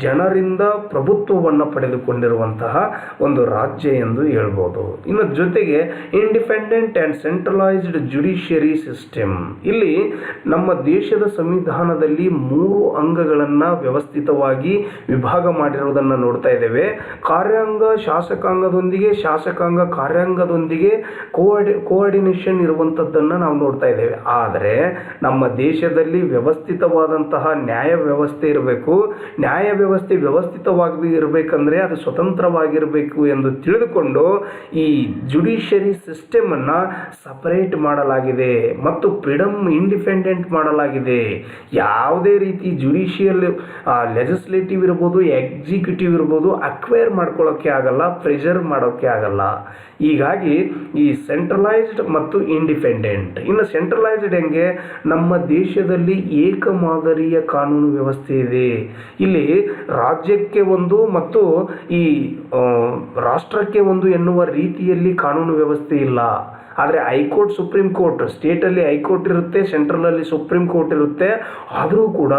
S1: ಜನರಿಂದ ಪ್ರಭುತ್ವವನ್ನು ಪಡೆದುಕೊಂಡಿರುವಂತಹ ಒಂದು ರಾಜ್ಯ ಎಂದು ಹೇಳ್ಬೋದು. ಇನ್ನು ಜೊತೆಗೆ independent and centralised judiciary system. ಇಲ್ಲಿ ನಮ್ಮ ದೇಶದ ಸಂವಿಧಾನದಲ್ಲಿ 3 ಅಂಗಗಳನ್ನು ವ್ಯವಸ್ಥಿತವಾಗಿ ವಿಭಾಗ ಮಾಡಿರುವುದನ್ನು ನೋಡ್ತಾ ಇದ್ದೇವೆ. ಕಾರ್ಯಾಂಗ ಶಾಸಕಾಂಗದೊಂದಿಗೆ, ಶಾಸಕಾಂಗ ಕಾರ್ಯಾಂಗದೊಂದಿಗೆ ಕೋಆರ್ಡಿನೇಷನ್ ಇರುವಂಥದ್ದನ್ನು ನಾವು ನೋಡ್ತಾ ಇದ್ದೇವೆ. ಆದರೆ ನಮ್ಮ ದೇಶದಲ್ಲಿ ವ್ಯವಸ್ಥಿತವಾದಂತಹ ನ್ಯಾಯ ವ್ಯವಸ್ಥೆ ಇರಬೇಕು. ನ್ಯಾಯ ವ್ಯವಸ್ಥೆ ವ್ಯವಸ್ಥಿತವಾಗಿ ಇರಬೇಕಂದ್ರೆ ಅದು ಸ್ವತಂತ್ರವಾಗಿರಬೇಕು ಎಂದು ತಿಳಿದುಕೊಂಡು ಈ ಜುಡಿಷಿಯರಿ ಸಿಸ್ಟಮ್ ಅನ್ನು ಸಪರೇಟ್ ಮಾಡಲಾಗಿದೆ ಮತ್ತು ಫ್ರೀಡಮ್ ಇಂಡಿಪೆಂಡೆಂಟ್ ಮಾಡಲಾಗಿದೆ. ಯಾವುದೇ ರೀತಿ ಜುಡಿಷಿಯಲ್ ಲೆಜಿಸ್ಲೇಟಿವ್ ಇರ್ಬೋದು, ಎಕ್ಸಿಕ್ಯೂಟಿವ್ ಇರ್ಬೋದು, ಅಕ್ವೈರ್ ಮಾಡ್ಕೊಳ್ಳೋಕ್ಕೆ ಆಗಲ್ಲ, ಪ್ರೆಷರ್ ಮಾಡೋಕ್ಕೆ ಆಗಲ್ಲ. ಹೀಗಾಗಿ ಈ ಸೆಂಟ್ರಲೈಸ್ಡ್ ಮತ್ತು ಇಂಡಿಪೆಂಡೆಂಟ್. ಇನ್ನು ಸೆಂಟ್ರಲೈಸ್ಡ್ ಹೆಂಗೆ? ನಮ್ಮ ದೇಶದಲ್ಲಿ ಏಕ ಮಾದರಿಯ ಕಾನೂನು ವ್ಯವಸ್ಥೆ ಇದೆ. ಇಲ್ಲಿ ರಾಜ್ಯಕ್ಕೆ ಒಂದು ಮತ್ತು ಈ ರಾಷ್ಟ್ರಕ್ಕೆ ಒಂದು ಎನ್ನುವ ರೀತಿಯಲ್ಲಿ ಕಾನೂನು ವ್ಯವಸ್ಥೆ ಇಲ್ಲ. ಆದರೆ ಹೈಕೋರ್ಟ್, ಸುಪ್ರೀಂ ಕೋರ್ಟ್, ಸ್ಟೇಟಲ್ಲಿ ಹೈಕೋರ್ಟ್ ಇರುತ್ತೆ, ಸೆಂಟ್ರಲಲ್ಲಿ ಸುಪ್ರೀಂ ಕೋರ್ಟ್ ಇರುತ್ತೆ. ಆದರೂ ಕೂಡ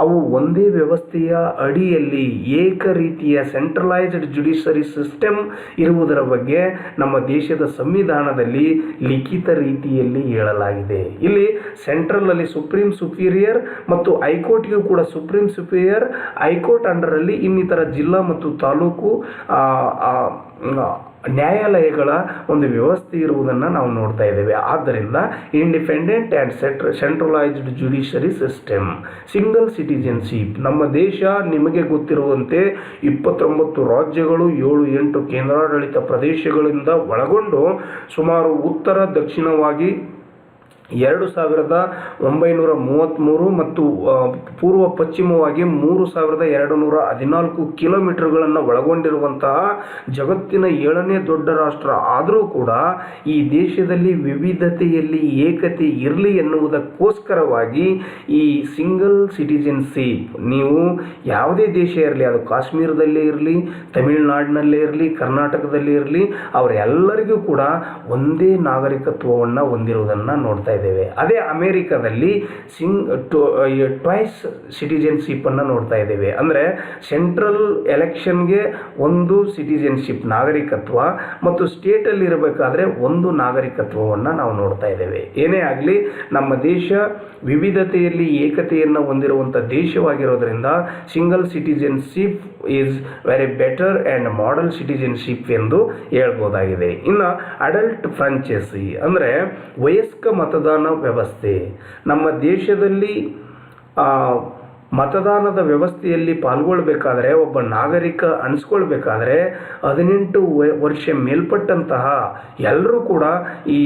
S1: ಅವು ಒಂದೇ ವ್ಯವಸ್ಥೆಯ ಅಡಿಯಲ್ಲಿ ಏಕ ರೀತಿಯ ಸೆಂಟ್ರಲೈಸ್ಡ್ ಜುಡಿಷರಿ ಸಿಸ್ಟಮ್ ಇರುವುದರ ಬಗ್ಗೆ ನಮ್ಮ ದೇಶದ ಸಂವಿಧಾನದಲ್ಲಿ ಲಿಖಿತ ರೀತಿಯಲ್ಲಿ ಹೇಳಲಾಗಿದೆ. ಇಲ್ಲಿ ಸೆಂಟ್ರಲಲ್ಲಿ ಸುಪ್ರೀಂ ಸುಪೀರಿಯರ್ ಮತ್ತು ಹೈಕೋರ್ಟ್ಗೂ ಕೂಡ ಸುಪ್ರೀಂ ಸುಪೀರಿಯರ್, ಹೈಕೋರ್ಟ್ ಅಂಡರಲ್ಲಿ ಇನ್ನಿತರ ಜಿಲ್ಲಾ ಮತ್ತು ತಾಲೂಕು ನ್ಯಾಯಾಲಯಗಳ ಒಂದು ವ್ಯವಸ್ಥೆ ಇರುವುದನ್ನು ನಾವು ನೋಡ್ತಾ ಇದ್ದೇವೆ. ಆದ್ದರಿಂದ independent and centralised judiciary system. Single citizenship. ನಮ್ಮ ದೇಶ ನಿಮಗೆ ಗೊತ್ತಿರುವಂತೆ 29 ರಾಜ್ಯಗಳು, 7-8 ಕೇಂದ್ರಾಡಳಿತ ಪ್ರದೇಶಗಳಿಂದ ಒಳಗೊಂಡು ಸುಮಾರು ಉತ್ತರ ದಕ್ಷಿಣವಾಗಿ 2933 ಮತ್ತು ಪೂರ್ವ ಪಶ್ಚಿಮವಾಗಿ 3214 ಕಿಲೋಮೀಟರ್ಗಳನ್ನು ಒಳಗೊಂಡಿರುವಂತಹ ಜಗತ್ತಿನ 7ನೇ ದೊಡ್ಡ ರಾಷ್ಟ್ರ. ಆದರೂ ಕೂಡ ಈ ದೇಶದಲ್ಲಿ ವಿವಿಧತೆಯಲ್ಲಿ ಏಕತೆ ಇರಲಿ ಎನ್ನುವುದಕ್ಕೋಸ್ಕರವಾಗಿ ಈ ಸಿಂಗಲ್ ಸಿಟಿಜನ್ಶಿಪ್, ನೀವು ಯಾವುದೇ ದೇಶ ಇರಲಿ, ಅದು ಕಾಶ್ಮೀರದಲ್ಲೇ ಇರಲಿ, ತಮಿಳುನಾಡಿನಲ್ಲೇ ಇರಲಿ, ಕರ್ನಾಟಕದಲ್ಲೇ ಇರಲಿ, ಅವರೆಲ್ಲರಿಗೂ ಕೂಡ ಒಂದೇ ನಾಗರಿಕತ್ವವನ್ನು ಹೊಂದಿರುವುದನ್ನು ನೋಡ್ತಾ ಇದ್ದೇವೆ. ಅದೇ ಅಮೆರಿಕದಲ್ಲಿ ಟ್ವೈಸ್ ಸಿಟಿಜನ್ಶಿಪ್ ಅನ್ನು ನೋಡ್ತಾ ಇದ್ದೇವೆ. ಅಂದರೆ ಸೆಂಟ್ರಲ್ ಎಲೆಕ್ಷನ್ಗೆ ಒಂದು ಸಿಟಿಜನ್ಶಿಪ್ ನಾಗರಿಕತ್ವ ಮತ್ತು ಸ್ಟೇಟಲ್ಲಿ ಇರಬೇಕಾದ್ರೆ ಒಂದು ನಾಗರಿಕತ್ವವನ್ನು ನಾವು ನೋಡ್ತಾ ಇದ್ದೇವೆ. ಏನೇ ಆಗಲಿ ನಮ್ಮ ದೇಶ ವಿವಿಧತೆಯಲ್ಲಿ ಏಕತೆಯನ್ನು ಹೊಂದಿರುವಂಥ ದೇಶವಾಗಿರೋದ್ರಿಂದ single citizenship is very better and model citizenship ಎಂದು ಹೇಳ್ಬೋದಾಗಿದೆ. ಇನ್ನು ಅಡಲ್ಟ್ ಫ್ರಾಂಚೈಸಿ ಅಂದರೆ ವಯಸ್ಕ ಮತದಾನ ವ್ಯವಸ್ಥೆ. ನಮ್ಮ ದೇಶದಲ್ಲಿ ಮತದಾನದ ವ್ಯವಸ್ಥೆಯಲ್ಲಿ ಪಾಲ್ಗೊಳ್ಬೇಕಾದ್ರೆ, ಒಬ್ಬ ನಾಗರಿಕ ಅನಿಸ್ಕೊಳ್ಬೇಕಾದ್ರೆ 18 ವರ್ಷ ಮೇಲ್ಪಟ್ಟಂತಹ ಎಲ್ಲರೂ ಕೂಡ ಈ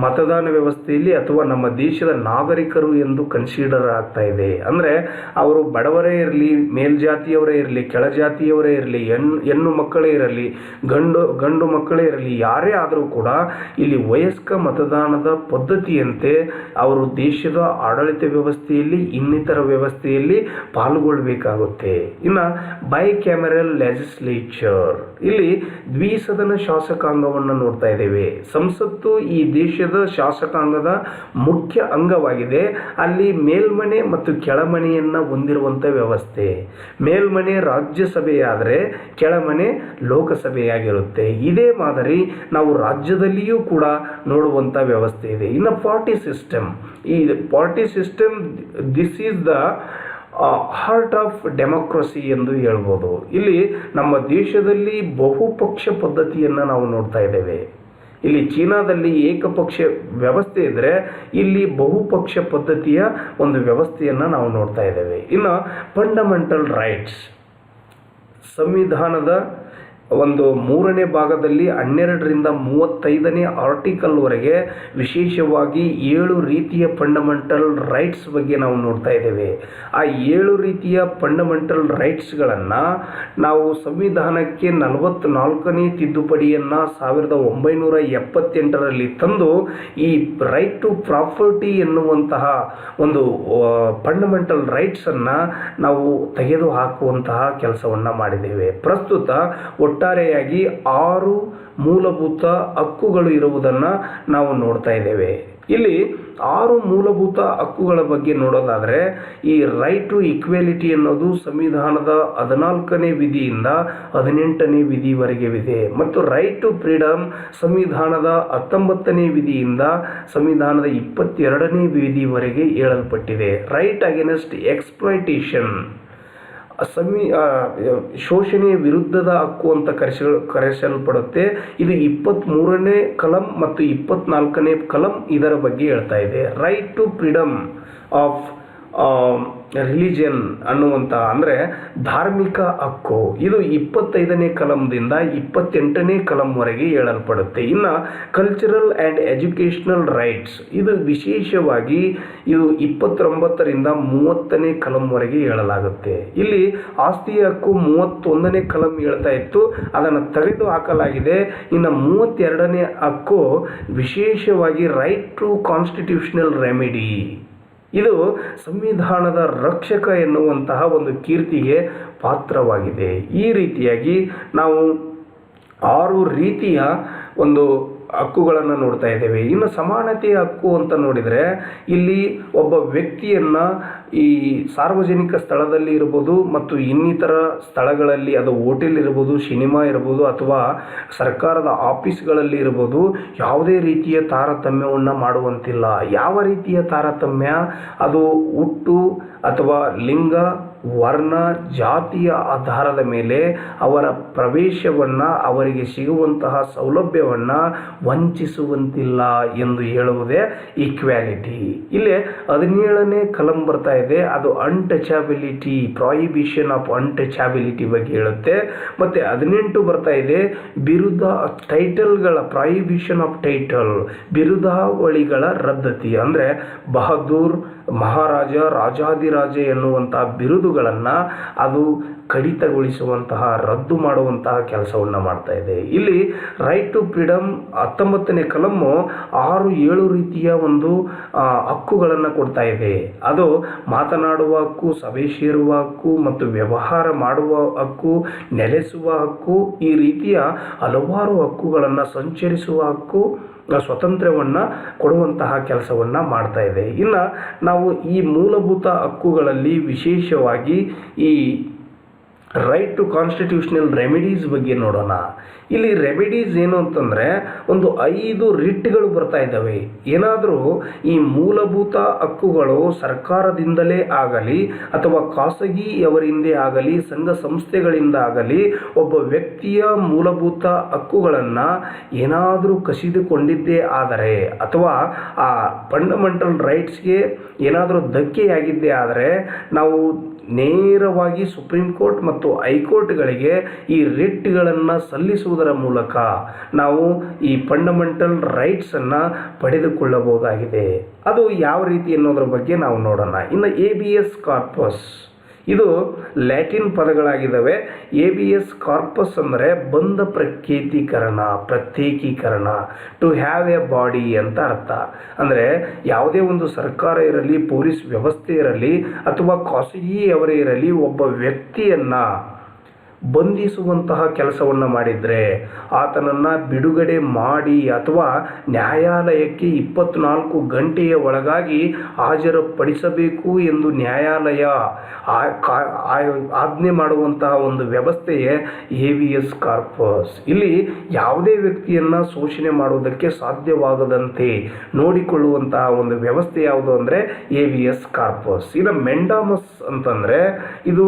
S1: ಮತದಾನ ವ್ಯವಸ್ಥೆಯಲ್ಲಿ ಅಥವಾ ನಮ್ಮ ದೇಶದ ನಾಗರಿಕರು ಎಂದು ಕನ್ಸಿಡರ್ ಆಗ್ತಾ ಇದೆ. ಅಂದರೆ ಅವರು ಬಡವರೇ ಇರಲಿ, ಮೇಲ್ಜಾತಿಯವರೇ ಇರಲಿ, ಕೆಳಜಾತಿಯವರೇ ಇರಲಿ, ಹೆಣ್ಣು ಮಕ್ಕಳೇ ಇರಲಿ, ಗಂಡು ಮಕ್ಕಳೇ ಇರಲಿ, ಯಾರೇ ಆದರೂ ಕೂಡ ಇಲ್ಲಿ ವಯಸ್ಕ ಮತದಾನದ ಪದ್ಧತಿಯಂತೆ ಅವರು ದೇಶದ ಆಡಳಿತ ವ್ಯವಸ್ಥೆಯಲ್ಲಿ, ಇನ್ನಿತರ ವ್ಯವಸ್ಥೆಯಲ್ಲಿ ಪಾಲ್ಗೊಳ್ಬೇಕಾಗುತ್ತೆ. ಇನ್ನು ಬೈ ಕ್ಯಾಮರಲ್ ಲೆಜಿಸ್ಲೇಚರ್. ಇಲ್ಲಿ ದ್ವಿಸದನ ಶಾಸಕಾಂಗವನ್ನು ನೋಡ್ತಾ ಇದ್ದೇವೆ. ಸಂಸತ್ತು ಈ ದೇಶದ ಶಾಸಕಾಂಗದ ಮುಖ್ಯ ಅಂಗವಾಗಿದೆ. ಅಲ್ಲಿ ಮೇಲ್ಮನೆ ಮತ್ತು ಕೆಳಮನೆಯನ್ನು ಹೊಂದಿರುವಂಥ ವ್ಯವಸ್ಥೆ. ಮೇಲ್ಮನೆ ರಾಜ್ಯಸಭೆಯಾದರೆ ಕೆಳಮನೆ ಲೋಕಸಭೆಯಾಗಿರುತ್ತೆ. ಇದೇ ಮಾದರಿ ನಾವು ರಾಜ್ಯದಲ್ಲಿಯೂ ಕೂಡ ನೋಡುವಂಥ ವ್ಯವಸ್ಥೆ ಇದೆ. ಇನ್ನು ಪಾರ್ಟಿ ಸಿಸ್ಟಮ್. ಈ party system this is the heart of democracy ಎಂದು ಹೇಳ್ಬೋದು. ಇಲ್ಲಿ ನಮ್ಮ ದೇಶದಲ್ಲಿ ಬಹುಪಕ್ಷ ಪದ್ಧತಿಯನ್ನು ನಾವು ನೋಡ್ತಾ ಇದ್ದೇವೆ. ಇಲ್ಲಿ ಚೀನಾದಲ್ಲಿ ಏಕಪಕ್ಷ ವ್ಯವಸ್ಥೆ ಇದ್ದರೆ ಇಲ್ಲಿ ಬಹುಪಕ್ಷ ಪದ್ಧತಿಯ ಒಂದು ವ್ಯವಸ್ಥೆಯನ್ನು ನಾವು ನೋಡ್ತಾ ಇದ್ದೇವೆ. ಇನ್ನು ಫಂಡಮೆಂಟಲ್ ರೈಟ್ಸ್. ಸಂವಿಧಾನದ ಒಂದು 3ನೇ ಭಾಗದಲ್ಲಿ 12ರಿಂದ 35ನೇ ಆರ್ಟಿಕಲ್ವರೆಗೆ ವಿಶೇಷವಾಗಿ 7 ರೀತಿಯ ಫಂಡಮೆಂಟಲ್ ರೈಟ್ಸ್ ಬಗ್ಗೆ ನಾವು ನೋಡ್ತಾ ಇದ್ದೇವೆ. ಆ 7 ರೀತಿಯ ಫಂಡಮೆಂಟಲ್ ರೈಟ್ಸ್ಗಳನ್ನು ನಾವು ಸಂವಿಧಾನಕ್ಕೆ 44ನೇ ತಿದ್ದುಪಡಿಯನ್ನು 1978ರಲ್ಲಿ ತಂದು ಈ ರೈಟ್ ಟು ಪ್ರಾಪರ್ಟಿ ಎನ್ನುವಂತಹ ಒಂದು ಫಂಡಮೆಂಟಲ್ ರೈಟ್ಸನ್ನು ನಾವು ತೆಗೆದು ಹಾಕುವಂತಹ ಕೆಲಸವನ್ನು ಮಾಡಿದ್ದೇವೆ. ಪ್ರಸ್ತುತ ಒಟ್ಟಾರೆಯಾಗಿ 6 ಮೂಲಭೂತ ಹಕ್ಕುಗಳು ಇರುವುದನ್ನು ನಾವು ನೋಡ್ತಾ ಇದ್ದೇವೆ. ಇಲ್ಲಿ 6 ಮೂಲಭೂತ ಹಕ್ಕುಗಳ ಬಗ್ಗೆ ನೋಡೋದಾದರೆ ಈ ರೈಟ್ ಟು ಈಕ್ವಾಲಿಟಿ ಅನ್ನೋದು ಸಂವಿಧಾನದ 14ನೇ ವಿಧಿಯಿಂದ 18ನೇ ವಿಧಿವರೆಗೆ ಇದೆ ಮತ್ತು ರೈಟ್ ಟು ಫ್ರೀಡಮ್ ಸಂವಿಧಾನದ 19ನೇ ವಿಧಿಯಿಂದ ಸಂವಿಧಾನದ 22ನೇ ವಿಧಿವರೆಗೆ ಹೇಳಲ್ಪಟ್ಟಿದೆ. ರೈಟ್ ಅಗೇನೆಸ್ಟ್ ಎಕ್ಸ್ಪ್ಲಾಯ್ಟೇಷನ್ ಶೋಷಣೆಯ ವಿರುದ್ಧದ ಹಕ್ಕು ಅಂತ ಕರೆಸಲ್ಪಡುತ್ತೆ. ಇದು 23ನೇ ಕಲಂ ಮತ್ತು 24ನೇ ಕಲಂ ಇದರ ಬಗ್ಗೆ ಹೇಳ್ತಾ ಇದೆ. Right to freedom of religion ಅನ್ನುವಂಥ ಅಂದರೆ ಧಾರ್ಮಿಕ ಹಕ್ಕು ಇದು 25ನೇ ಕಲಂದಿಂದ 28ನೇ ಕಲಂವರೆಗೆ ಹೇಳಲ್ಪಡುತ್ತೆ. ಇನ್ನು ಕಲ್ಚರಲ್ ಆ್ಯಂಡ್ ಎಜುಕೇಷನಲ್ ರೈಟ್ಸ್ ಇದು ವಿಶೇಷವಾಗಿ ಇದು 29ರಿಂದ 30ನೇ ಕಲಂವರೆಗೆ ಹೇಳಲಾಗುತ್ತೆ. ಇಲ್ಲಿ ಆಸ್ತಿಯ ಹಕ್ಕು 31ನೇ ಕಲಂ ಹೇಳ್ತಾ ಇತ್ತು, ಅದನ್ನು ತೆಗೆದು ಹಾಕಲಾಗಿದೆ. ಇನ್ನು 32ನೇ ಹಕ್ಕು ವಿಶೇಷವಾಗಿ ರೈಟ್ ಟು ಕಾನ್ಸ್ಟಿಟ್ಯೂಷನಲ್ ರೆಮಿಡಿ ಇದು ಸಂವಿಧಾನದ ರಕ್ಷಕ ಎನ್ನುವಂತಹ ಒಂದು ಕೀರ್ತಿಗೆ ಪಾತ್ರವಾಗಿದೆ. ಈ ರೀತಿಯಾಗಿ ನಾವು 6 ರೀತಿಯ ಒಂದು ಹಕ್ಕುಗಳನ್ನು ನೋಡ್ತಾ ಇದ್ದೇವೆ. ಇನ್ನು ಸಮಾನತೆಯ ಹಕ್ಕು ಅಂತ ನೋಡಿದರೆ ಇಲ್ಲಿ ಒಬ್ಬ ವ್ಯಕ್ತಿಯನ್ನು ಈ ಸಾರ್ವಜನಿಕ ಸ್ಥಳದಲ್ಲಿ ಇರ್ಬೋದು ಮತ್ತು ಇನ್ನಿತರ ಸ್ಥಳಗಳಲ್ಲಿ, ಅದು ಹೋಟೆಲ್ ಇರ್ಬೋದು, ಸಿನಿಮಾ ಇರ್ಬೋದು ಅಥವಾ ಸರ್ಕಾರದ ಆಫೀಸ್ಗಳಲ್ಲಿ ಇರ್ಬೋದು, ಯಾವುದೇ ರೀತಿಯ ತಾರತಮ್ಯವನ್ನು ಮಾಡುವಂತಿಲ್ಲ. ಯಾವ ರೀತಿಯ ತಾರತಮ್ಯ? ಅದು ಹುಟ್ಟು ಅಥವಾ ಲಿಂಗ, ವರ್ಣ, ಜಾತಿಯ ಆಧಾರದ ಮೇಲೆ ಅವರ ಪ್ರವೇಶವನ್ನು, ಅವರಿಗೆ ಸಿಗುವಂತಹ ಸೌಲಭ್ಯವನ್ನು ವಂಚಿಸುವಂತಿಲ್ಲ ಎಂದು ಹೇಳುವುದೇ ಈಕ್ವಾಲಿಟಿ. ಇಲ್ಲೇ 17ನೇ ಕಲಂ ಬರ್ತಾ ಇದೆ, ಅದು ಅನ್ಟಚಬಿಲಿಟಿ, ಪ್ರಾಹಿಬಿಷನ್ ಆಫ್ ಅನ್ಟಚಬಿಲಿಟಿ ಬಗ್ಗೆ ಹೇಳುತ್ತೆ. ಮತ್ತು 18 ಬರ್ತಾ ಇದೆ, ಬಿರುದ ಟೈಟಲ್ಗಳ ಪ್ರಾಹಿಬಿಷನ್ ಆಫ್ ಟೈಟಲ್, ಬಿರುದಾವಳಿಗಳ ರದ್ದತಿ. ಅಂದರೆ ಬಹದ್ದೂರ್, ಮಹಾರಾಜ, ರಾಜಾದಿರಾಜ ಎನ್ನುವಂತಹ ಬಿರುದುಗಳನ್ನು ಅದು ಕಡಿತಗೊಳಿಸುವಂತಹ, ರದ್ದು ಮಾಡುವಂತಹ ಕೆಲಸವನ್ನು ಮಾಡ್ತಾ ಇದೆ. ಇಲ್ಲಿ ರೈಟ್ ಟು ಫ್ರೀಡಮ್ 19ನೇ ಕಲಮ್ಮು 6-7 ರೀತಿಯ ಒಂದು ಹಕ್ಕುಗಳನ್ನು ಕೊಡ್ತಾ ಇದೆ. ಅದು ಮಾತನಾಡುವ ಹಕ್ಕು, ಸಭೆ ಸೇರುವ ಹಕ್ಕು ಮತ್ತು ವ್ಯವಹಾರ ಮಾಡುವ ಹಕ್ಕು, ನೆಲೆಸುವ ಹಕ್ಕು, ಈ ರೀತಿಯ ಹಲವಾರು ಹಕ್ಕುಗಳನ್ನು, ಸಂಚರಿಸುವ ಹಕ್ಕು, ಸ್ವಾತಂತ್ರ್ಯವನ್ನು ಕೊಡುವಂತಹ ಕೆಲಸವನ್ನು ಮಾಡ್ತಾ ಇದೆ. ಇನ್ನು ನಾವು ಈ ಮೂಲಭೂತ ಹಕ್ಕುಗಳಲ್ಲಿ ವಿಶೇಷವಾಗಿ ಈ ರೈಟ್ ಟು ಕಾನ್ಸ್ಟಿಟ್ಯೂಷನಲ್ ರೆಮಿಡೀಸ್ ಬಗ್ಗೆ ನೋಡೋಣ. ಇಲ್ಲಿ ರೆಮಿಡೀಸ್ ಏನು ಅಂತಂದರೆ ಒಂದು 5 ರಿಟ್ಗಳು ಬರ್ತಾ ಇದ್ದಾವೆ. ಏನಾದರೂ ಈ ಮೂಲಭೂತ ಹಕ್ಕುಗಳು ಸರ್ಕಾರದಿಂದಲೇ ಆಗಲಿ ಅಥವಾ ಖಾಸಗಿಯವರಿಂದ ಆಗಲಿ, ಸಂಘ ಸಂಸ್ಥೆಗಳಿಂದ ಆಗಲಿ, ಒಬ್ಬ ವ್ಯಕ್ತಿಯ ಮೂಲಭೂತ ಹಕ್ಕುಗಳನ್ನು ಏನಾದರೂ ಕಸಿದುಕೊಂಡಿದ್ದೇ ಆದರೆ ಅಥವಾ ಆ ಫಂಡಮೆಂಟಲ್ ರೈಟ್ಸ್ಗೆ ಏನಾದರೂ ಧಕ್ಕೆಯಾಗಿದ್ದೇ ಆದರೆ ನಾವು ನೇರವಾಗಿ ಸುಪ್ರೀಂ ಕೋರ್ಟ್ ಮತ್ತು ಹೈಕೋರ್ಟ್ಗಳಿಗೆ ಈ ರಿಟ್ಗಳನ್ನು ಸಲ್ಲಿಸುವುದರ ಮೂಲಕ ನಾವು ಈ ಫಂಡಮೆಂಟಲ್ ರೈಟ್ಸನ್ನು ಪಡೆದುಕೊಳ್ಳಬಹುದಾಗಿದೆ. ಅದು ಯಾವ ರೀತಿ ಅನ್ನೋದ್ರ ಬಗ್ಗೆ ನಾವು ನೋಡೋಣ. ಇನ್ನು ಎಬಿಎಸ್ ಕಾರ್ಪಸ್, ಇದು ಲ್ಯಾಟಿನ್ ಪದಗಳಾಗಿದ್ದಾವೆ. ಎಬಿಎಸ್ ಕಾರ್ಪಸ್ ಅಂದರೆ ಬಂಧ ಪ್ರತ್ಯೇಕೀಕರಣ, ಟು ಹ್ಯಾವ್ ಎ ಬಾಡಿ ಅಂತ ಅರ್ಥ. ಅಂದರೆ ಯಾವುದೇ ಒಂದು ಸರ್ಕಾರ ಇರಲಿ, ಪೊಲೀಸ್ ವ್ಯವಸ್ಥೆ ಇರಲಿ ಅಥವಾ ಖಾಸಗಿಯವರೇ ಇರಲಿ, ಒಬ್ಬ ವ್ಯಕ್ತಿಯನ್ನು ಬಂಧಿಸುವಂತಹ ಕೆಲಸವನ್ನು ಮಾಡಿದರೆ ಆತನನ್ನು ಬಿಡುಗಡೆ ಮಾಡಿ ಅಥವಾ ನ್ಯಾಯಾಲಯಕ್ಕೆ 24 ಗಂಟೆಯ ಒಳಗಾಗಿ ಹಾಜರುಪಡಿಸಬೇಕು ಎಂದು ನ್ಯಾಯಾಲಯ ಆಜ್ಞೆ ಮಾಡುವಂತಹ ಒಂದು ವ್ಯವಸ್ಥೆಯೇ ಎಬಿಎಸ್ ಕಾರ್ಪಸ್. ಇಲ್ಲಿ ಯಾವುದೇ ವ್ಯಕ್ತಿಯನ್ನು ಶೋಷಣೆ ಮಾಡುವುದಕ್ಕೆ ಸಾಧ್ಯವಾಗದಂತೆ ನೋಡಿಕೊಳ್ಳುವಂತಹ ಒಂದು ವ್ಯವಸ್ಥೆ ಯಾವುದು ಅಂದರೆ ಎಬಿಎಸ್ ಕಾರ್ಪಸ್. ಇನ್ನು ಮೆಂಡಾಮಸ್ ಅಂತಂದರೆ ಇದು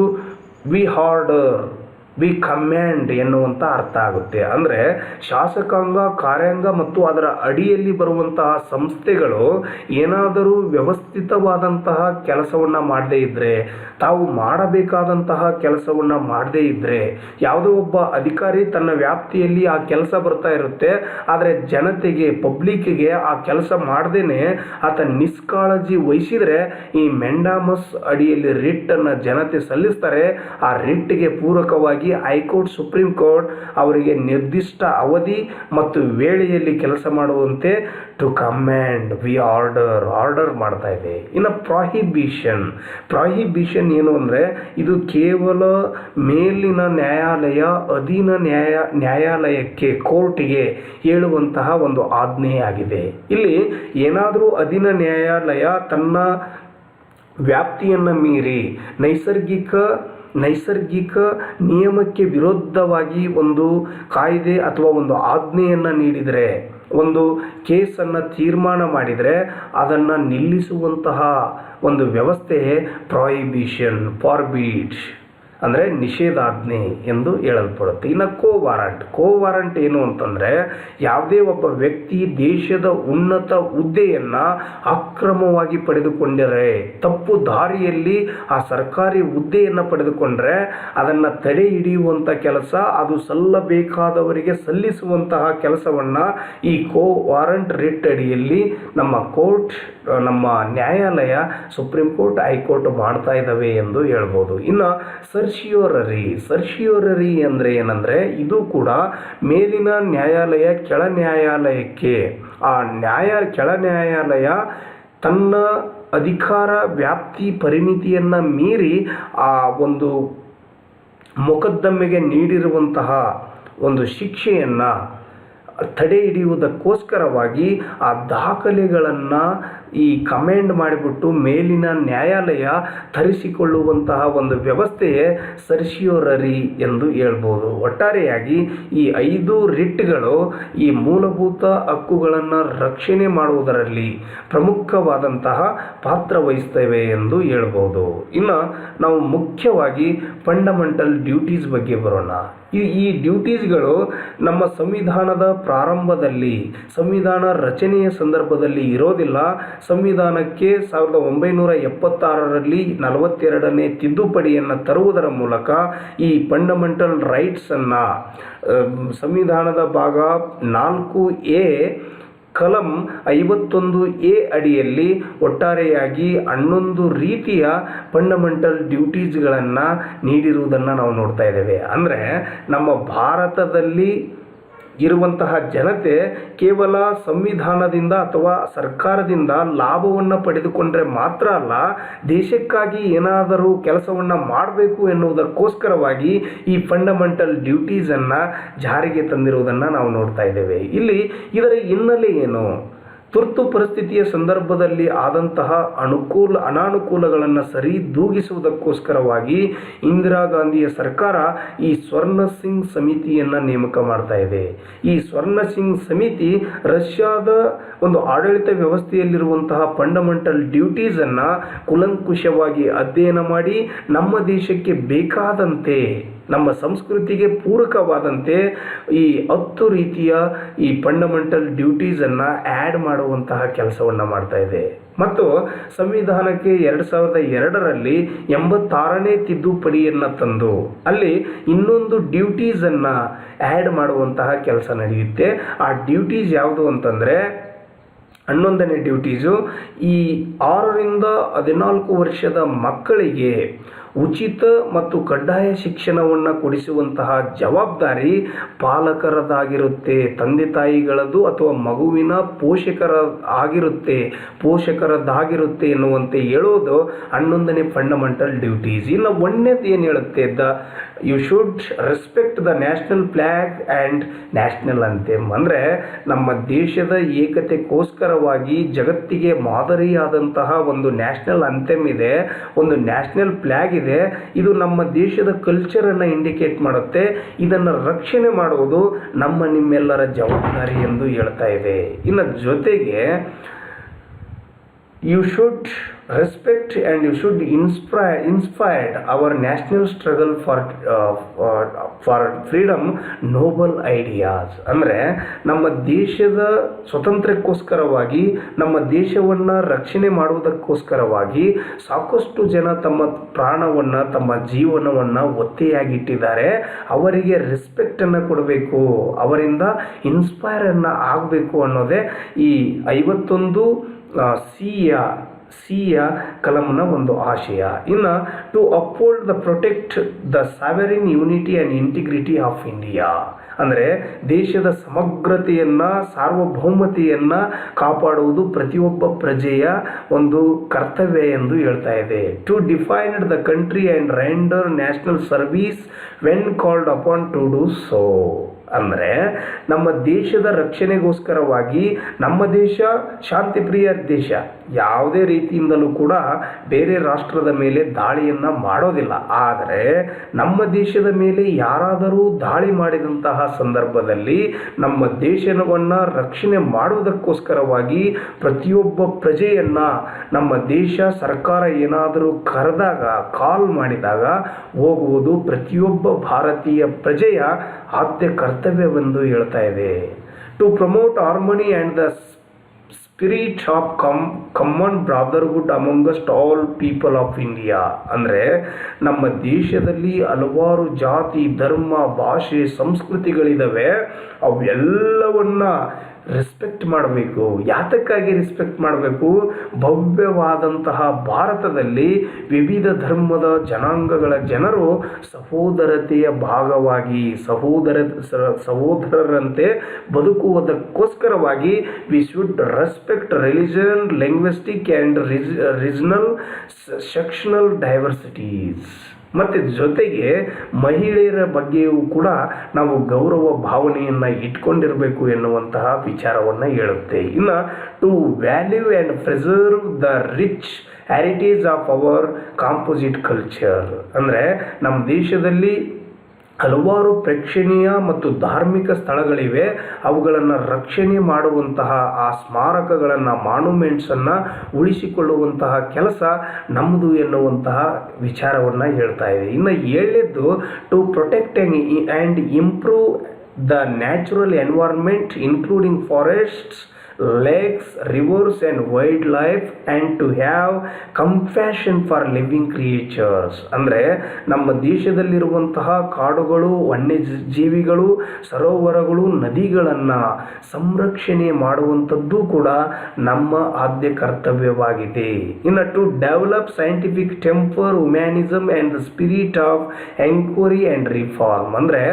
S1: ವಿ ಆರ್ಡರ್, ವಿ ಕಮ್ಯಾಂಡ್ ಎನ್ನುವಂಥ ಅರ್ಥ ಆಗುತ್ತೆ. ಅಂದರೆ ಶಾಸಕಾಂಗ, ಕಾರ್ಯಾಂಗ ಮತ್ತು ಅದರ ಅಡಿಯಲ್ಲಿ ಬರುವಂತಹ ಸಂಸ್ಥೆಗಳು ಏನಾದರೂ ವ್ಯವಸ್ಥಿತವಾದಂತಹ ಕೆಲಸವನ್ನು ಮಾಡದೇ ಇದ್ದರೆ, ತಾವು ಮಾಡಬೇಕಾದಂತಹ ಕೆಲಸವನ್ನು ಮಾಡದೇ ಇದ್ದರೆ, ಯಾವುದೋ ಒಬ್ಬ ಅಧಿಕಾರಿ ತನ್ನ ವ್ಯಾಪ್ತಿಯಲ್ಲಿ ಆ ಕೆಲಸ ಬರ್ತಾ ಇರುತ್ತೆ, ಆದರೆ ಜನತೆಗೆ, ಪಬ್ಲಿಕ್ಕಿಗೆ ಆ ಕೆಲಸ ಮಾಡ್ದೇನೆ ಆತ ನಿಷ್ಕಾಳಜಿ ವಹಿಸಿದರೆ ಈ ಮೆಂಡಾಮಸ್ ಅಡಿಯಲ್ಲಿ ರಿಟ್ಟನ್ನು ಜನತೆ ಸಲ್ಲಿಸ್ತಾರೆ. ಆ ರಿಟ್ಗೆ ಪೂರಕವಾಗಿ ಸಲುವಾಗಿ ಹೈಕೋರ್ಟ್ ಸುಪ್ರೀಂ ಕೋರ್ಟ್ ಅವರಿಗೆ ನಿರ್ದಿಷ್ಟ ಅವಧಿ ಮತ್ತು ವೇಳೆಯಲ್ಲಿ ಕೆಲಸ ಮಾಡುವಂತೆ ಟು ಕಮ್ಯಾಂಡ್ ಆರ್ಡರ್ ಮಾಡ್ತಾ ಇದೆ. ಇನ್ನು ಪ್ರಾಹಿಬಿಷನ್ ಏನು ಅಂದರೆ ಇದು ಕೇವಲ ಮೇಲಿನ ನ್ಯಾಯಾಲಯ ಅಧೀನ ನ್ಯಾಯಾಲಯಕ್ಕೆ ಕೋರ್ಟಿಗೆ ಹೇಳುವಂತಹ ಒಂದು ಆಜ್ಞೆಯಾಗಿದೆ. ಇಲ್ಲಿ ಏನಾದರೂ ಅಧೀನ ನ್ಯಾಯಾಲಯ ತನ್ನ ವ್ಯಾಪ್ತಿಯನ್ನು ಮೀರಿ ನೈಸರ್ಗಿಕ ನಿಯಮಕ್ಕೆ ವಿರುದ್ಧವಾಗಿ ಒಂದು ಕಾಯ್ದೆ ಅಥವಾ ಒಂದು ಆಜ್ಞೆಯನ್ನು ನೀಡಿದರೆ, ಒಂದು ಕೇಸನ್ನು ತೀರ್ಮಾನ ಮಾಡಿದರೆ ಅದನ್ನು ನಿಲ್ಲಿಸುವಂತಹ ಒಂದು ವ್ಯವಸ್ಥೆಯೇ ಫಾರ್ಬಿಡ್ ಅಂದರೆ ನಿಷೇಧಾಜ್ಞೆ ಎಂದು ಹೇಳಲ್ಪಡುತ್ತೆ. ಇನ್ನು ಕೋವಾರಂಟ್ ಏನು ಅಂತಂದರೆ ಯಾವುದೇ ಒಬ್ಬ ವ್ಯಕ್ತಿ ದೇಶದ ಉನ್ನತ ಹುದ್ದೆಯನ್ನು ಅಕ್ರಮವಾಗಿ ಪಡೆದುಕೊಂಡರೆ, ತಪ್ಪು ದಾರಿಯಲ್ಲಿ ಆ ಸರ್ಕಾರಿ ಹುದ್ದೆಯನ್ನು ಪಡೆದುಕೊಂಡ್ರೆ ಅದನ್ನು ತಡೆ ಹಿಡಿಯುವಂಥ ಕೆಲಸ, ಅದು ಸಲ್ಲಬೇಕಾದವರಿಗೆ ಸಲ್ಲಿಸುವಂತಹ ಕೆಲಸವನ್ನು ಈ ವಾರಂಟ್ ರಿಟ್ ಅಡಿಯಲ್ಲಿ ನಮ್ಮ ನ್ಯಾಯಾಲಯ ಸುಪ್ರೀಂ ಕೋರ್ಟ್ ಹೈಕೋರ್ಟ್ ಮಾಡ್ತಾ ಇದ್ದಾವೆ ಎಂದು ಹೇಳ್ಬೋದು. ಇನ್ನು ಸರ್ಶಿಯೋರರಿ ಅಂದರೆ ಏನಂದರೆ ಇದು ಕೂಡ ಮೇಲಿನ ನ್ಯಾಯಾಲಯ ಕೆಳ ನ್ಯಾಯಾಲಯಕ್ಕೆ ಕೆಳ ನ್ಯಾಯಾಲಯ ತನ್ನ ಅಧಿಕಾರ ವ್ಯಾಪ್ತಿ ಪರಿಮಿತಿಯನ್ನು ಮೀರಿ ಆ ಒಂದು ಮೊಕದ್ದಮೆಗೆ ನೀಡಿರುವಂತಹ ಒಂದು ಶಿಕ್ಷೆಯನ್ನು ತಡೆ ಹಿಡಿಯುವುದಕ್ಕೋಸ್ಕರವಾಗಿ ಆ ದಾಖಲೆಗಳನ್ನು ಈ ಕಮೆಂಡ್ ಮಾಡಿಬಿಟ್ಟು ಮೇಲಿನ ನ್ಯಾಯಾಲಯ ತರಿಸಿಕೊಳ್ಳುವಂತಹ ಒಂದು ವ್ಯವಸ್ಥೆಯೇ ಸರ್ಶಿಯೋರರಿ ಎಂದು ಹೇಳ್ಬೋದು. ಒಟ್ಟಾರೆಯಾಗಿ ಈ 5 ರಿಟ್ಗಳು ಈ ಮೂಲಭೂತ ಹಕ್ಕುಗಳನ್ನು ರಕ್ಷಣೆ ಮಾಡುವುದರಲ್ಲಿ ಪ್ರಮುಖವಾದಂತಹ ಪಾತ್ರ ವಹಿಸ್ತವೆ ಎಂದು ಹೇಳ್ಬೋದು. ಇನ್ನು ನಾವು ಮುಖ್ಯವಾಗಿ ಫಂಡಮೆಂಟಲ್ ಡ್ಯೂಟೀಸ್ ಬಗ್ಗೆ ಬರೋಣ. ಈ ಡ್ಯೂಟೀಸ್ಗಳು ನಮ್ಮ ಸಂವಿಧಾನದ ಪ್ರಾರಂಭದಲ್ಲಿ, ಸಂವಿಧಾನ ರಚನೆಯ ಸಂದರ್ಭದಲ್ಲಿ ಇರೋದಿಲ್ಲ. ಸಂವಿಧಾನಕ್ಕೆ 1976ರಲ್ಲಿ 42ನೇ ತಿದ್ದುಪಡಿಯನ್ನು ತರುವುದರ ಮೂಲಕ ಈ ಫಂಡಮೆಂಟಲ್ ರೈಟ್ಸನ್ನು ಸಂವಿಧಾನದ ಭಾಗ 4A ಕಲಂ 51A ಅಡಿಯಲ್ಲಿ ಒಟ್ಟಾರೆಯಾಗಿ 11 ರೀತಿಯ ಫಂಡಮೆಂಟಲ್ ಡ್ಯೂಟೀಸ್ಗಳನ್ನು ನೀಡಿರುವುದನ್ನು ನಾವು ನೋಡ್ತಾ ಇದ್ದೇವೆ. ಅಂದರೆ ನಮ್ಮ ಭಾರತದಲ್ಲಿ ಇರುವಂತಹ ಜನತೆ ಕೇವಲ ಸಂವಿಧಾನದಿಂದ ಅಥವಾ ಸರ್ಕಾರದಿಂದ ಲಾಭವನ್ನು ಪಡೆದುಕೊಂಡ್ರೆ ಮಾತ್ರ ಅಲ್ಲ, ದೇಶಕ್ಕಾಗಿ ಏನಾದರೂ ಕೆಲಸವನ್ನು ಮಾಡಬೇಕು ಎನ್ನುವುದಕ್ಕೋಸ್ಕರವಾಗಿ ಈ ಫಂಡಮೆಂಟಲ್ ಡ್ಯೂಟೀಸನ್ನು ಜಾರಿಗೆ ತಂದಿರುವುದನ್ನು ನಾವು ನೋಡ್ತಾ ಇದ್ದೇವೆ. ಇಲ್ಲಿ ಇದರ ಹಿನ್ನೆಲೆ ಏನು? ತುರ್ತು ಪರಿಸ್ಥಿತಿಯ ಸಂದರ್ಭದಲ್ಲಿ ಆದಂತಹ ಅನಾನುಕೂಲಗಳನ್ನು ಸರಿದೂಗಿಸುವುದಕ್ಕೋಸ್ಕರವಾಗಿ ಇಂದಿರಾ ಗಾಂಧಿಯ ಸರ್ಕಾರ ಈ ಸ್ವರ್ಣ ಸಿಂಗ್ ಸಮಿತಿಯನ್ನು ನೇಮಕ ಮಾಡ್ತಾ ಇದೆ. ಈ ಸ್ವರ್ಣ ಸಿಂಗ್ ಸಮಿತಿ ರಷ್ಯಾದ ಒಂದು ಆಡಳಿತ ವ್ಯವಸ್ಥೆಯಲ್ಲಿರುವಂತಹ ಫಂಡಮೆಂಟಲ್ ಡ್ಯೂಟೀಸನ್ನು ಕುಲಂಕುಷವಾಗಿ ಅಧ್ಯಯನ ಮಾಡಿ ನಮ್ಮ ದೇಶಕ್ಕೆ ಬೇಕಾದಂತೆ, ನಮ್ಮ ಸಂಸ್ಕೃತಿಗೆ ಪೂರಕವಾದಂತೆ ಈ 10 ರೀತಿಯ ಈ ಫಂಡಮೆಂಟಲ್ ಡ್ಯೂಟೀಸನ್ನು ಆ್ಯಡ್ ಮಾಡುವಂತಹ ಕೆಲಸವನ್ನು ಮಾಡ್ತಾ ಇದೆ. ಮತ್ತು ಸಂವಿಧಾನಕ್ಕೆ 2002ರಲ್ಲಿ 86ನೇ ತಿದ್ದುಪಡಿಯನ್ನು ತಂದು ಅಲ್ಲಿ ಇನ್ನೊಂದು ಡ್ಯೂಟೀಸನ್ನು ಆ್ಯಡ್ ಮಾಡುವಂತಹ ಕೆಲಸ ನಡೆಯುತ್ತೆ. ಆ ಡ್ಯೂಟೀಸ್ ಯಾವುದು ಅಂತಂದರೆ 11ನೇ ಡ್ಯೂಟೀಸು ಈ 6ರಿಂದ 14 ವರ್ಷದ ಮಕ್ಕಳಿಗೆ ಉಚಿತ ಮತ್ತು ಕಡ್ಡಾಯ ಶಿಕ್ಷಣವನ್ನು ಕೊಡಿಸುವಂತಹ ಜವಾಬ್ದಾರಿ ಪಾಲಕರದಾಗಿರುತ್ತೆ, ತಂದೆ ತಾಯಿಗಳದ್ದು ಅಥವಾ ಮಗುವಿನ ಪೋಷಕರದ್ದಾಗಿರುತ್ತೆ ಎನ್ನುವಂತೆ ಹೇಳೋದು 11ನೇ ಫಂಡಮೆಂಟಲ್ ಡ್ಯೂಟೀಸ್. ಇನ್ನು 1ನೇದು ಏನು ಹೇಳುತ್ತೆ? You should respect the national flag and national anthem. ಅಂದರೆ ನಮ್ಮ ದೇಶದ ಏಕತೆಗೋಸ್ಕರವಾಗಿ ಜಗತ್ತಿಗೆ ಮಾದರಿಯಾದಂತಹ ಒಂದು ನ್ಯಾಷನಲ್ ಅಂಥೆಮ್ ಇದೆ, ಒಂದು ನ್ಯಾಷನಲ್ ಫ್ಲ್ಯಾಗ್ ಇದೆ. ಇದು ನಮ್ಮ ದೇಶದ ಕಲ್ಚರನ್ನು ಇಂಡಿಕೇಟ್ ಮಾಡುತ್ತೆ. ಇದನ್ನು ರಕ್ಷಣೆ ಮಾಡುವುದು ನಿಮ್ಮೆಲ್ಲರ ಜವಾಬ್ದಾರಿ ಎಂದು ಹೇಳ್ತಾ ಇದೆ. ಇನ್ನು ಜೊತೆಗೆ you should respect and you should inspire our national struggle for freedom noble ideas. ಅಂದರೆ ನಮ್ಮ ದೇಶದ ಸ್ವತಂತ್ರಕ್ಕೋಸ್ಕರವಾಗಿ, ನಮ್ಮ ದೇಶವನ್ನು ರಕ್ಷಣೆ ಮಾಡುವುದಕ್ಕೋಸ್ಕರವಾಗಿ ಸಾಕಷ್ಟು ಜನ ತಮ್ಮ ಪ್ರಾಣವನ್ನು, ತಮ್ಮ ಜೀವನವನ್ನು ಒತ್ತೆಯಾಗಿಟ್ಟಿದ್ದಾರೆ. ಅವರಿಗೆ ರೆಸ್ಪೆಕ್ಟನ್ನು ಕೊಡಬೇಕು, ಅವರಿಂದ ಇನ್ಸ್ಪೈರನ್ನು ಆಗಬೇಕು ಅನ್ನೋದೇ ಈ 51 ಸಿಯ ಸಿಯ ಕಲಂನ ಒಂದು ಆಶಯ. ಇನ್ನು to uphold the protect the sovereign unity and integrity of India, ಅಂದರೆ ದೇಶದ ಸಮಗ್ರತೆಯನ್ನು ಸಾರ್ವಭೌಮತೆಯನ್ನು ಕಾಪಾಡುವುದು ಪ್ರತಿಯೊಬ್ಬ ಪ್ರಜೆಯ ಒಂದು ಕರ್ತವ್ಯ ಎಂದು ಹೇಳ್ತಾ ಇದೆ. To defined the country and render national service when called upon to do so, ಅಂದರೆ ನಮ್ಮ ದೇಶದ ರಕ್ಷಣೆಗೋಸ್ಕರವಾಗಿ, ನಮ್ಮ ದೇಶ ಶಾಂತಿಪ್ರಿಯ ದೇಶ, ಯಾವುದೇ ರೀತಿಯಿಂದಲೂ ಕೂಡ ಬೇರೆ ರಾಷ್ಟ್ರದ ಮೇಲೆ ದಾಳಿಯನ್ನು ಮಾಡೋದಿಲ್ಲ. ಆದರೆ ನಮ್ಮ ದೇಶದ ಮೇಲೆ ಯಾರಾದರೂ ದಾಳಿ ಮಾಡಿದಂತಹ ಸಂದರ್ಭದಲ್ಲಿ ನಮ್ಮ ದೇಶವನ್ನು ರಕ್ಷಣೆ ಮಾಡುವುದಕ್ಕೋಸ್ಕರವಾಗಿ ಪ್ರತಿಯೊಬ್ಬ ಪ್ರಜೆಯನ್ನು ನಮ್ಮ ದೇಶ ಸರ್ಕಾರ ಏನಾದರೂ ಕರೆದಾಗ, ಕಾಲ್ ಮಾಡಿದಾಗ ಹೋಗುವುದು ಪ್ರತಿಯೊಬ್ಬ ಭಾರತೀಯ ಪ್ರಜೆಯ ಆದ್ಯ ಕರ್ತವ್ಯವೆಂದು ಹೇಳ್ತಾ ಇದೆ. To promote harmony and the spirit of common brotherhood amongst all people of India, ಅಂದರೆ ನಮ್ಮ ದೇಶದಲ್ಲಿ ಹಲವಾರು ಜಾತಿ, ಧರ್ಮ, ಭಾಷೆ, ಸಂಸ್ಕೃತಿಗಳಿದ್ದಾವೆ. ಅವೆಲ್ಲವನ್ನ ರೆಸ್ಪೆಕ್ಟ್ ಮಾಡಬೇಕು. ಯಾತಕ್ಕಾಗಿ ರೆಸ್ಪೆಕ್ಟ್ ಮಾಡಬೇಕು? ಭವ್ಯವಾದಂತಹ ಭಾರತದಲ್ಲಿ ವಿವಿಧ ಧರ್ಮದ ಜನಾಂಗಗಳ ಜನರು ಸಹೋದರತೆಯ ಭಾಗವಾಗಿ ಸಹೋದರರಂತೆ ಬದುಕುವುದಕ್ಕೋಸ್ಕರವಾಗಿ we should respect religion, linguistic and regional sectional diversities. ಮತ್ತು ಜೊತೆಗೆ ಮಹಿಳೆಯರ ಬಗ್ಗೆಯೂ ಕೂಡ ನಾವು ಗೌರವ ಭಾವನೆಯನ್ನು ಇಟ್ಕೊಂಡಿರಬೇಕು ಎನ್ನುವಂತಹ ವಿಚಾರವನ್ನು ಹೇಳುತ್ತೆ. ಇನ್ನು to value and preserve the rich heritage of our composite culture, ಅಂದರೆ ನಮ್ಮ ದೇಶದಲ್ಲಿ ಹಲವಾರು ಪ್ರೇಕ್ಷಣೀಯ ಮತ್ತು ಧಾರ್ಮಿಕ ಸ್ಥಳಗಳಿವೆ. ಅವುಗಳನ್ನು ರಕ್ಷಣೆ ಮಾಡುವಂತಹ, ಆ ಸ್ಮಾರಕಗಳನ್ನು, ಮಾನ್ಯುಮೆಂಟ್ಸನ್ನು ಉಳಿಸಿಕೊಳ್ಳುವಂತಹ ಕೆಲಸ ನಮ್ಮದು ಎನ್ನುವಂತಹ ವಿಚಾರವನ್ನು ಹೇಳ್ತಾ ಇದೆ. ಇನ್ನು 7ನೇದು to protect and improve the natural environment including forests, lakes, rivers and wildlife and to have compassion for living creatures, ಅಂದರೆ ನಮ್ಮ ದೇಶದಲ್ಲಿರುವಂತಹ ಕಾಡುಗಳು, ವನ್ಯಜೀವಿಗಳು, ಸರೋವರಗಳು, ನದಿಗಳನ್ನು ಸಂರಕ್ಷಣೆ ಮಾಡುವಂಥದ್ದು ಕೂಡ ನಮ್ಮ ಆದ್ಯ ಕರ್ತವ್ಯವಾಗಿದೆ. ಇನ್ನು to develop scientific temper, humanism and the spirit of enquiry and reform, ಅಂದರೆ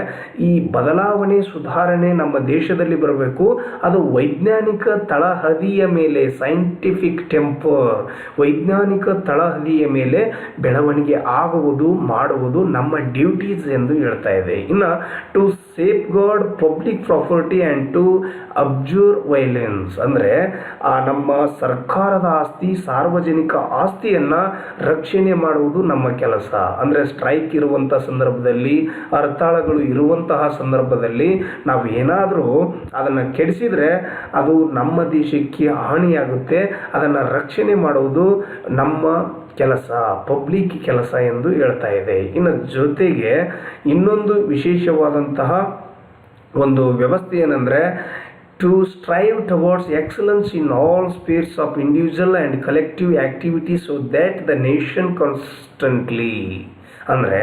S1: ಈ ಬದಲಾವಣೆ, ಸುಧಾರಣೆ ನಮ್ಮ ದೇಶದಲ್ಲಿ ಬರಬೇಕು. ಅದು ವೈಜ್ಞಾನಿಕ ತಳಹದಿಯ ಮೇಲೆ, ಸೈಂಟಿಫಿಕ್ ಟೆಂಪರ್, ವೈಜ್ಞಾನಿಕ ತಳಹದಿಯ ಮೇಲೆ ಬೆಳವಣಿಗೆ ಆಗುವುದು, ಮಾಡುವುದು ನಮ್ಮ ಡ್ಯೂಟೀಸ್ ಎಂದು ಹೇಳ್ತಾ ಇದೆ. ಇನ್ನು to safeguard public property and to abjure violence, ಅಂದರೆ ನಮ್ಮ ಸರ್ಕಾರದ ಆಸ್ತಿ, ಸಾರ್ವಜನಿಕ ಆಸ್ತಿಯನ್ನು ರಕ್ಷಣೆ ಮಾಡುವುದು ನಮ್ಮ ಕೆಲಸ. ಅಂದರೆ ಸ್ಟ್ರೈಕ್ ಇರುವಂಥ ಸಂದರ್ಭದಲ್ಲಿ, ಹರ್ತಾಳಗಳು ಇರುವಂತಹ ಸಂದರ್ಭದಲ್ಲಿ ನಾವು ಏನಾದರೂ ಅದನ್ನು ಕೆಡಿಸಿದರೆ ಅದು ನಮ್ಮ ದೇಶಕ್ಕೆ ಹಾನಿಯಾಗುತ್ತೆ. ಅದನ್ನು ರಕ್ಷಣೆ ಮಾಡುವುದು ನಮ್ಮ ಕೆಲಸ, ಪಬ್ಲಿಕ್ ಕೆಲಸ ಎಂದು ಹೇಳ್ತಾ ಇದೆ. ಇನ್ನು ಜೊತೆಗೆ ಇನ್ನೊಂದು ವಿಶೇಷವಾದಂತಹ ಒಂದು ವ್ಯವಸ್ಥೆ ಏನಂದರೆ to strive towards excellence in all spheres of individual and collective activity so that the nation constantly, ಅಂದರೆ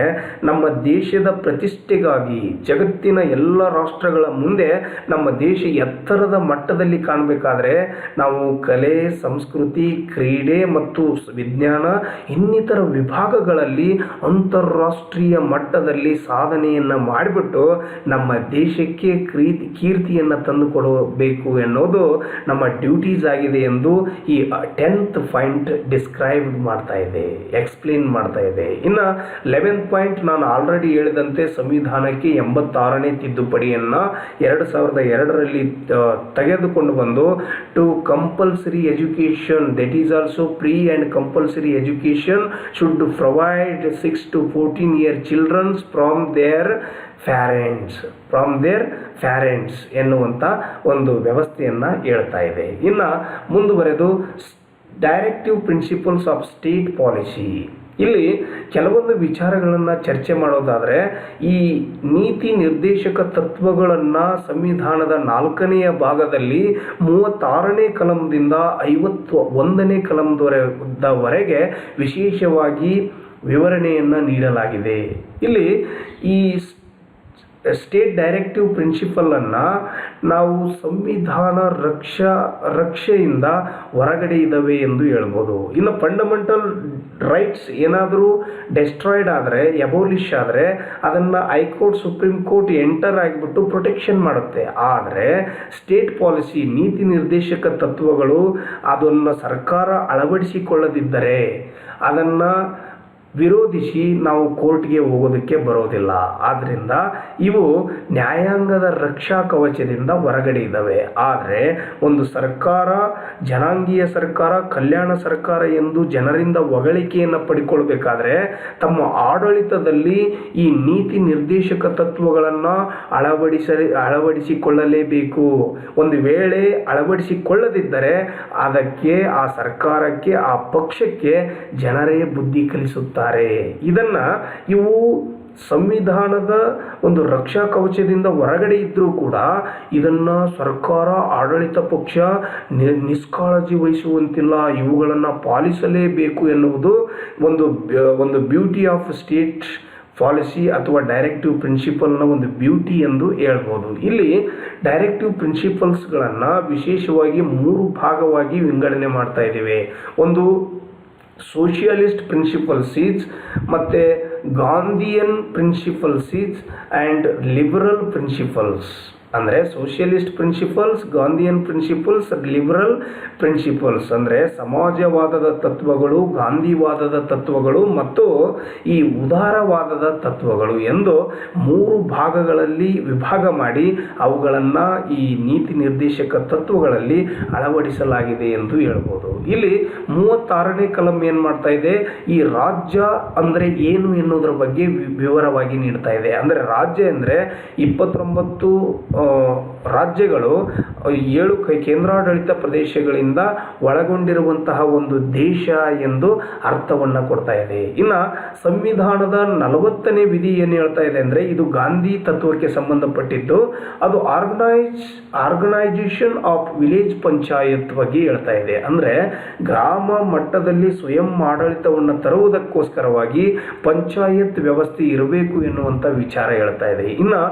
S1: ನಮ್ಮ ದೇಶದ ಪ್ರತಿಷ್ಠೆಗಾಗಿ ಜಗತ್ತಿನ ಎಲ್ಲ ರಾಷ್ಟ್ರಗಳ ಮುಂದೆ ನಮ್ಮ ದೇಶ ಎತ್ತರದ ಮಟ್ಟದಲ್ಲಿ ಕಾಣಬೇಕಾದ್ರೆ ನಾವು ಕಲೆ, ಸಂಸ್ಕೃತಿ, ಕ್ರೀಡೆ ಮತ್ತು ವಿಜ್ಞಾನ ಇನ್ನಿತರ ವಿಭಾಗಗಳಲ್ಲಿ ಅಂತಾರಾಷ್ಟ್ರೀಯ ಮಟ್ಟದಲ್ಲಿ ಸಾಧನೆಯನ್ನು ಮಾಡಿಬಿಟ್ಟು ನಮ್ಮ ದೇಶಕ್ಕೆ ಕೀರ್ತಿಯನ್ನು ತಂದುಕೊಡಬೇಕು ಎನ್ನುವುದು ನಮ್ಮ ಡ್ಯೂಟೀಸ್ ಆಗಿದೆ ಎಂದು ಈ 10th ಪಾಯಿಂಟ್ ಡಿಸ್ಕ್ರೈಬ್ ಮಾಡ್ತಾ ಇದೆ, ಎಕ್ಸ್ಪ್ಲೇನ್ ಮಾಡ್ತಾ ಇದೆ. ಇನ್ನು 11th ಪಾಯಿಂಟ್ ನಾನು ಆಲ್ರೆಡಿ ಹೇಳಿದಂತೆ ಸಂವಿಧಾನಕ್ಕೆ 86ನೇ ತಿದ್ದುಪಡಿಯನ್ನು 2002ರಲ್ಲಿ ತೆಗೆದುಕೊಂಡು ಬಂದು to compulsory education, that is also free and compulsory education should provide 6 to 14 year childrens from their parents ಎನ್ನುವಂಥ ಒಂದು ವ್ಯವಸ್ಥೆಯನ್ನು ಹೇಳ್ತಾ ಇದೆ. ಇನ್ನು ಮುಂದುವರೆದು directive principles of state policy, ಇಲ್ಲಿ ಕೆಲವೊಂದು ವಿಚಾರಗಳನ್ನು ಚರ್ಚೆ ಮಾಡೋದಾದರೆ ಈ ನೀತಿ ನಿರ್ದೇಶಕ ತತ್ವಗಳನ್ನು ಸಂವಿಧಾನದ 4ನೇ ಭಾಗದಲ್ಲಿ 36ನೇ ಕಲಂದಿಂದ 51ನೇ ಕಲಂದವರೆಗೆ ವಿಶೇಷವಾಗಿ ವಿವರಣೆಯನ್ನು ನೀಡಲಾಗಿದೆ. ಇಲ್ಲಿ ಈ ಸ್ಟೇಟ್ ಡೈರೆಕ್ಟಿವ್ ಪ್ರಿನ್ಸಿಪಲನ್ನು ನಾವು ಸಂವಿಧಾನ ರಕ್ಷೆಯಿಂದ ಹೊರಗಡೆ ಇದ್ದಾವೆ ಎಂದು ಹೇಳ್ಬೋದು. ಇನ್ನು ಫಂಡಮೆಂಟಲ್ ರೈಟ್ಸ್ ಏನಾದರೂ ಡೆಸ್ಟ್ರಾಯ್ಡ್ ಆದರೆ, ಎಬೋಲಿಷ್ ಆದರೆ, ಅದನ್ನು ಹೈಕೋರ್ಟ್ ಸುಪ್ರೀಂ ಕೋರ್ಟ್ ಎಂಟರ್ ಆಗಿಬಿಟ್ಟು ಪ್ರೊಟೆಕ್ಷನ್ ಮಾಡುತ್ತೆ. ಆದರೆ ಸ್ಟೇಟ್ ಪಾಲಿಸಿ, ನೀತಿ ನಿರ್ದೇಶಕ ತತ್ವಗಳು ಅದನ್ನು ಸರ್ಕಾರ ಅಳವಡಿಸಿಕೊಳ್ಳದಿದ್ದರೆ ಅದನ್ನು ವಿರೋಧಿಸಿ ನಾವು ಕೋರ್ಟ್ಗೆ ಹೋಗೋದಕ್ಕೆ ಬರೋದಿಲ್ಲ. ಆದ್ದರಿಂದ ಇವು ನ್ಯಾಯಾಂಗದ ರಕ್ಷಾ ಕವಚದಿಂದ ಹೊರಗಡೆ ಇದ್ದಾವೆ. ಆದರೆ ಒಂದು ಸರ್ಕಾರ ಜನಾಂಗೀಯ ಸರ್ಕಾರ, ಕಲ್ಯಾಣ ಸರ್ಕಾರ ಎಂದು ಜನರಿಂದ ಹೊಗಳಿಕೆಯನ್ನು ಪಡ್ಕೊಳ್ಬೇಕಾದ್ರೆ ತಮ್ಮ ಆಡಳಿತದಲ್ಲಿ ಈ ನೀತಿ ನಿರ್ದೇಶಕ ತತ್ವಗಳನ್ನು ಅಳವಡಿಸಿಕೊಳ್ಳಲೇಬೇಕು. ಒಂದು ವೇಳೆ ಅಳವಡಿಸಿಕೊಳ್ಳದಿದ್ದರೆ ಅದಕ್ಕೆ, ಆ ಸರ್ಕಾರಕ್ಕೆ, ಆ ಪಕ್ಷಕ್ಕೆ ಜನರೇ ಬುದ್ಧಿ ಕಲಿಸುತ್ತಾರೆ. ಇದನ್ನ ಇವು ಸಂವಿಧಾನದ ಒಂದು ರಕ್ಷಾ ಕವಚದಿಂದ ಹೊರಗಡೆ ಇದ್ದರೂ ಕೂಡ ಇದನ್ನು ಸರ್ಕಾರ, ಆಡಳಿತ ಪಕ್ಷ ನಿಷ್ಕಾಳಜಿ ವಹಿಸುವಂತಿಲ್ಲ. ಇವುಗಳನ್ನು ಪಾಲಿಸಲೇಬೇಕು ಎನ್ನುವುದು ಒಂದು ಬ್ಯೂಟಿ ಆಫ್ ಸ್ಟೇಟ್ ಪಾಲಿಸಿ ಅಥವಾ ಡೈರೆಕ್ಟಿವ್ ಪ್ರಿನ್ಸಿಪಲ್ನ ಒಂದು ಬ್ಯೂಟಿ ಎಂದು ಹೇಳ್ಬೋದು. ಇಲ್ಲಿ ಡೈರೆಕ್ಟಿವ್ ಪ್ರಿನ್ಸಿಪಲ್ಸ್ಗಳನ್ನು ವಿಶೇಷವಾಗಿ 3 ಭಾಗವಾಗಿ ವಿಂಗಡಣೆ ಮಾಡ್ತಾ ಇದ್ದೀವಿ. ಒಂದು ಸೋಷಿಯಲಿಸ್ಟ್ ಪ್ರಿನ್ಸಿಪಲ್ಸೀಸ್, ಮತ್ತು ಗಾಂಧಿಯನ್ ಪ್ರಿನ್ಸಿಪಲ್ಸೀಸ್ ಆ್ಯಂಡ್ ಲಿಬರಲ್ ಪ್ರಿನ್ಸಿಪಲ್ಸ್. ಅಂದರೆ socialist principles, Gandhian principles, liberal principles. ಅಂದರೆ ಸಮಾಜವಾದದ ತತ್ವಗಳು, ಗಾಂಧಿವಾದದ ತತ್ವಗಳು ಮತ್ತು ಈ ಉದಾರವಾದದ ತತ್ವಗಳು ಎಂದು 3 ಭಾಗಗಳಲ್ಲಿ ವಿಭಾಗ ಮಾಡಿ ಅವುಗಳನ್ನು ಈ ನೀತಿ ನಿರ್ದೇಶಕ ತತ್ವಗಳಲ್ಲಿ ಅಳವಡಿಸಲಾಗಿದೆ ಎಂದು ಹೇಳ್ಬೋದು. ಇಲ್ಲಿ 36ನೇ ಕಲಂ ಏನು ಮಾಡ್ತಾ ಇದೆ, ಈ ರಾಜ್ಯ ಅಂದರೆ ಏನು ಎನ್ನುವುದರ ಬಗ್ಗೆ ವಿವರವಾಗಿ ನೀಡ್ತಾ ಇದೆ. ಅಂದರೆ ರಾಜ್ಯ ಅಂದರೆ 29 ರಾಜ್ಯಗಳು, 7 ಕೇಂದ್ರಾಡಳಿತ ಪ್ರದೇಶಗಳಿಂದ ಒಳಗೊಂಡಿರುವಂತಹ ಒಂದು ದೇಶ ಎಂದು ಅರ್ಥವನ್ನು ಕೊಡ್ತಾ ಇದೆ. ಇನ್ನು ಸಂವಿಧಾನದ 40ನೇ ವಿಧಿ ಏನು ಹೇಳ್ತಾ ಇದೆ ಅಂದರೆ, ಇದು ಗಾಂಧಿ ತತ್ವಕ್ಕೆ ಸಂಬಂಧಪಟ್ಟಿದ್ದು. ಅದು ಆರ್ಗನೈಜೇಷನ್ ಆಫ್ ವಿಲೇಜ್ ಪಂಚಾಯತ್ ಬಗ್ಗೆ ಹೇಳ್ತಾ ಇದೆ. ಅಂದರೆ ಗ್ರಾಮ ಮಟ್ಟದಲ್ಲಿ ಸ್ವಯಂ ಆಡಳಿತವನ್ನು ತರುವುದಕ್ಕೋಸ್ಕರವಾಗಿ ಪಂಚಾಯತ್ ವ್ಯವಸ್ಥೆ ಇರಬೇಕು ಎನ್ನುವಂಥ ವಿಚಾರ ಹೇಳ್ತಾ ಇದೆ. ಇನ್ನು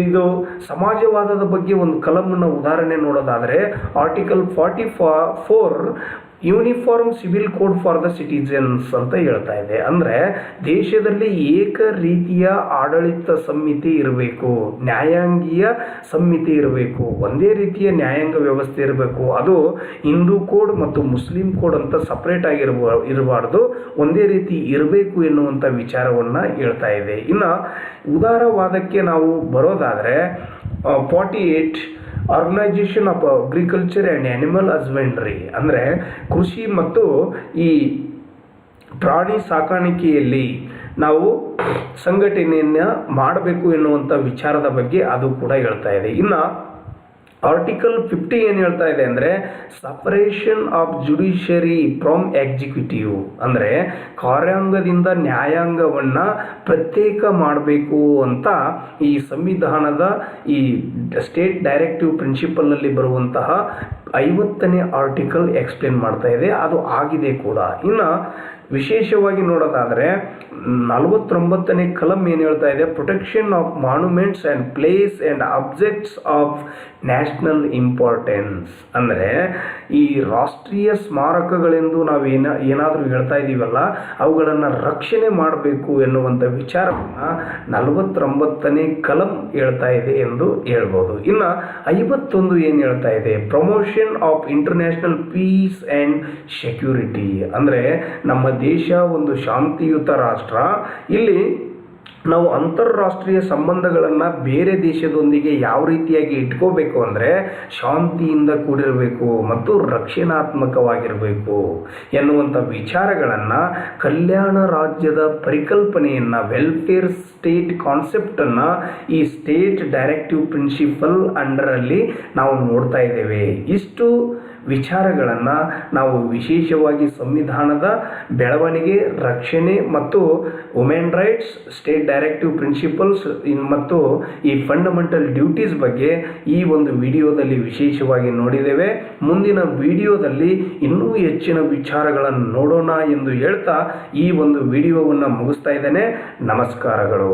S1: ಇದು ಸಮಾಜವಾದದ ಬಗ್ಗೆ ಒಂದು ಕಲಂನ ಉದಾಹರಣೆ ನೋಡೋದಾದರೆ, article 44 uniform civil code for the citizens ಅಂತ ಹೇಳ್ತಾ ಇದೆ. ಅಂದರೆ ದೇಶದಲ್ಲಿ ಏಕ ರೀತಿಯ ಆಡಳಿತ ಸಂಹಿತೆ ಇರಬೇಕು, ನ್ಯಾಯಾಂಗೀಯ ಸಂಹಿತೆ ಇರಬೇಕು, ಒಂದೇ ರೀತಿಯ ನ್ಯಾಯಾಂಗ ವ್ಯವಸ್ಥೆ ಇರಬೇಕು. ಅದು ಹಿಂದೂ ಕೋಡ್ ಮತ್ತು ಮುಸ್ಲಿಂ ಕೋಡ್ ಅಂತ ಸಪ್ರೇಟ್ ಇರಬಾರ್ದು, ಒಂದೇ ರೀತಿ ಇರಬೇಕು ಎನ್ನುವಂಥ ವಿಚಾರವನ್ನು ಹೇಳ್ತಾ ಇದೆ. ಇನ್ನು ಉದಾರವಾದಕ್ಕೆ ನಾವು ಬರೋದಾದರೆ 48 organisation of agriculture and animal husbandry. ಅಂದರೆ ಕೃಷಿ ಮತ್ತು ಈ ಪ್ರಾಣಿ ಸಾಕಾಣಿಕೆಯಲ್ಲಿ ನಾವು ಸಂಘಟನೆಯನ್ನು ಮಾಡಬೇಕು ಎನ್ನುವಂಥ ವಿಚಾರದ ಬಗ್ಗೆ ಅದು ಕೂಡ ಹೇಳ್ತಾ ಇದೆ. ಇನ್ನು ಆರ್ಟಿಕಲ್ 50 ಏನು ಹೇಳ್ತಾ ಇದೆ ಅಂದರೆ, separation of judiciary from executive. ಅಂದರೆ ಕಾರ್ಯಾಂಗದಿಂದ ನ್ಯಾಯಾಂಗವನ್ನು ಪ್ರತ್ಯೇಕ ಮಾಡಬೇಕು ಅಂತ ಈ ಸಂವಿಧಾನದ ಈ ಸ್ಟೇಟ್ ಡೈರೆಕ್ಟಿವ್ ಪ್ರಿನ್ಸಿಪಲ್ನಲ್ಲಿ ಬರುವಂತಹ 50ನೇ ಆರ್ಟಿಕಲ್ ಎಕ್ಸ್ಪ್ಲೇನ್ ಮಾಡ್ತಾ ಇದೆ. ಅದು ಆಗಿದೆ ಕೂಡ. ಇನ್ನು ವಿಶೇಷವಾಗಿ ನೋಡೋದಾದರೆ 49ನೇ ಕಲಂ ಏನು ಹೇಳ್ತಾ ಇದೆ, protection of monuments and place and objects of national importance. ಅಂದರೆ ಈ ರಾಷ್ಟ್ರೀಯ ಸ್ಮಾರಕಗಳೆಂದು ನಾವು ಏನಾದರೂ ಹೇಳ್ತಾ ಇದ್ದೀವಲ್ಲ, ಅವುಗಳನ್ನು ರಕ್ಷಣೆ ಮಾಡಬೇಕು ಎನ್ನುವಂಥ ವಿಚಾರವನ್ನು 49ನೇ ಕಲಂ ಹೇಳ್ತಾ ಇದೆ ಎಂದು ಹೇಳ್ಬೋದು. ಇನ್ನು 51 ಏನು ಹೇಳ್ತಾ ಇದೆ, promotion of international peace and security. ಅಂದರೆ ನಮ್ಮ ದೇಶ ಒಂದು ಶಾಂತಿಯುತ ರಾಷ್ಟ್ರ. ಇಲ್ಲಿ ನಾವು ಅಂತಾರಾಷ್ಟ್ರೀಯ ಸಂಬಂಧಗಳನ್ನು ಬೇರೆ ದೇಶದೊಂದಿಗೆ ಯಾವ ರೀತಿಯಾಗಿ ಇಟ್ಕೋಬೇಕು ಅಂದರೆ ಶಾಂತಿಯಿಂದ ಕೂಡಿರಬೇಕು ಮತ್ತು ರಕ್ಷಣಾತ್ಮಕವಾಗಿರಬೇಕು ಎನ್ನುವಂಥ ವಿಚಾರಗಳನ್ನು, ಕಲ್ಯಾಣ ರಾಜ್ಯದ ಪರಿಕಲ್ಪನೆಯನ್ನು, ವೆಲ್ಫೇರ್ ಸ್ಟೇಟ್ ಕಾನ್ಸೆಪ್ಟನ್ನು ಈ ಸ್ಟೇಟ್ ಡೈರೆಕ್ಟಿವ್ ಪ್ರಿನ್ಸಿಪಲ್ ಅಂಡರಲ್ಲಿ ನಾವು ನೋಡ್ತಾ ಇದ್ದೇವೆ. ಇಷ್ಟು ವಿಚಾರಗಳನ್ನು ನಾವು ವಿಶೇಷವಾಗಿ ಸಂವಿಧಾನದ ಬೆಳವಣಿಗೆ, ರಕ್ಷಣೆ ಮತ್ತು women rights, state directive principles ಮತ್ತು ಈ ಫಂಡಮೆಂಟಲ್ ಡ್ಯೂಟೀಸ್ ಬಗ್ಗೆ ಈ ಒಂದು ವಿಡಿಯೋದಲ್ಲಿ ವಿಶೇಷವಾಗಿ ನೋಡಿದ್ದೇವೆ. ಮುಂದಿನ ವಿಡಿಯೋದಲ್ಲಿ ಇನ್ನೂ ಹೆಚ್ಚಿನ ವಿಚಾರಗಳನ್ನು ನೋಡೋಣ ಎಂದು ಹೇಳ್ತಾ ಈ ಒಂದು ವಿಡಿಯೋವನ್ನು ಮುಗಿಸ್ತಾ ಇದ್ದೇನೆ. ನಮಸ್ಕಾರಗಳು.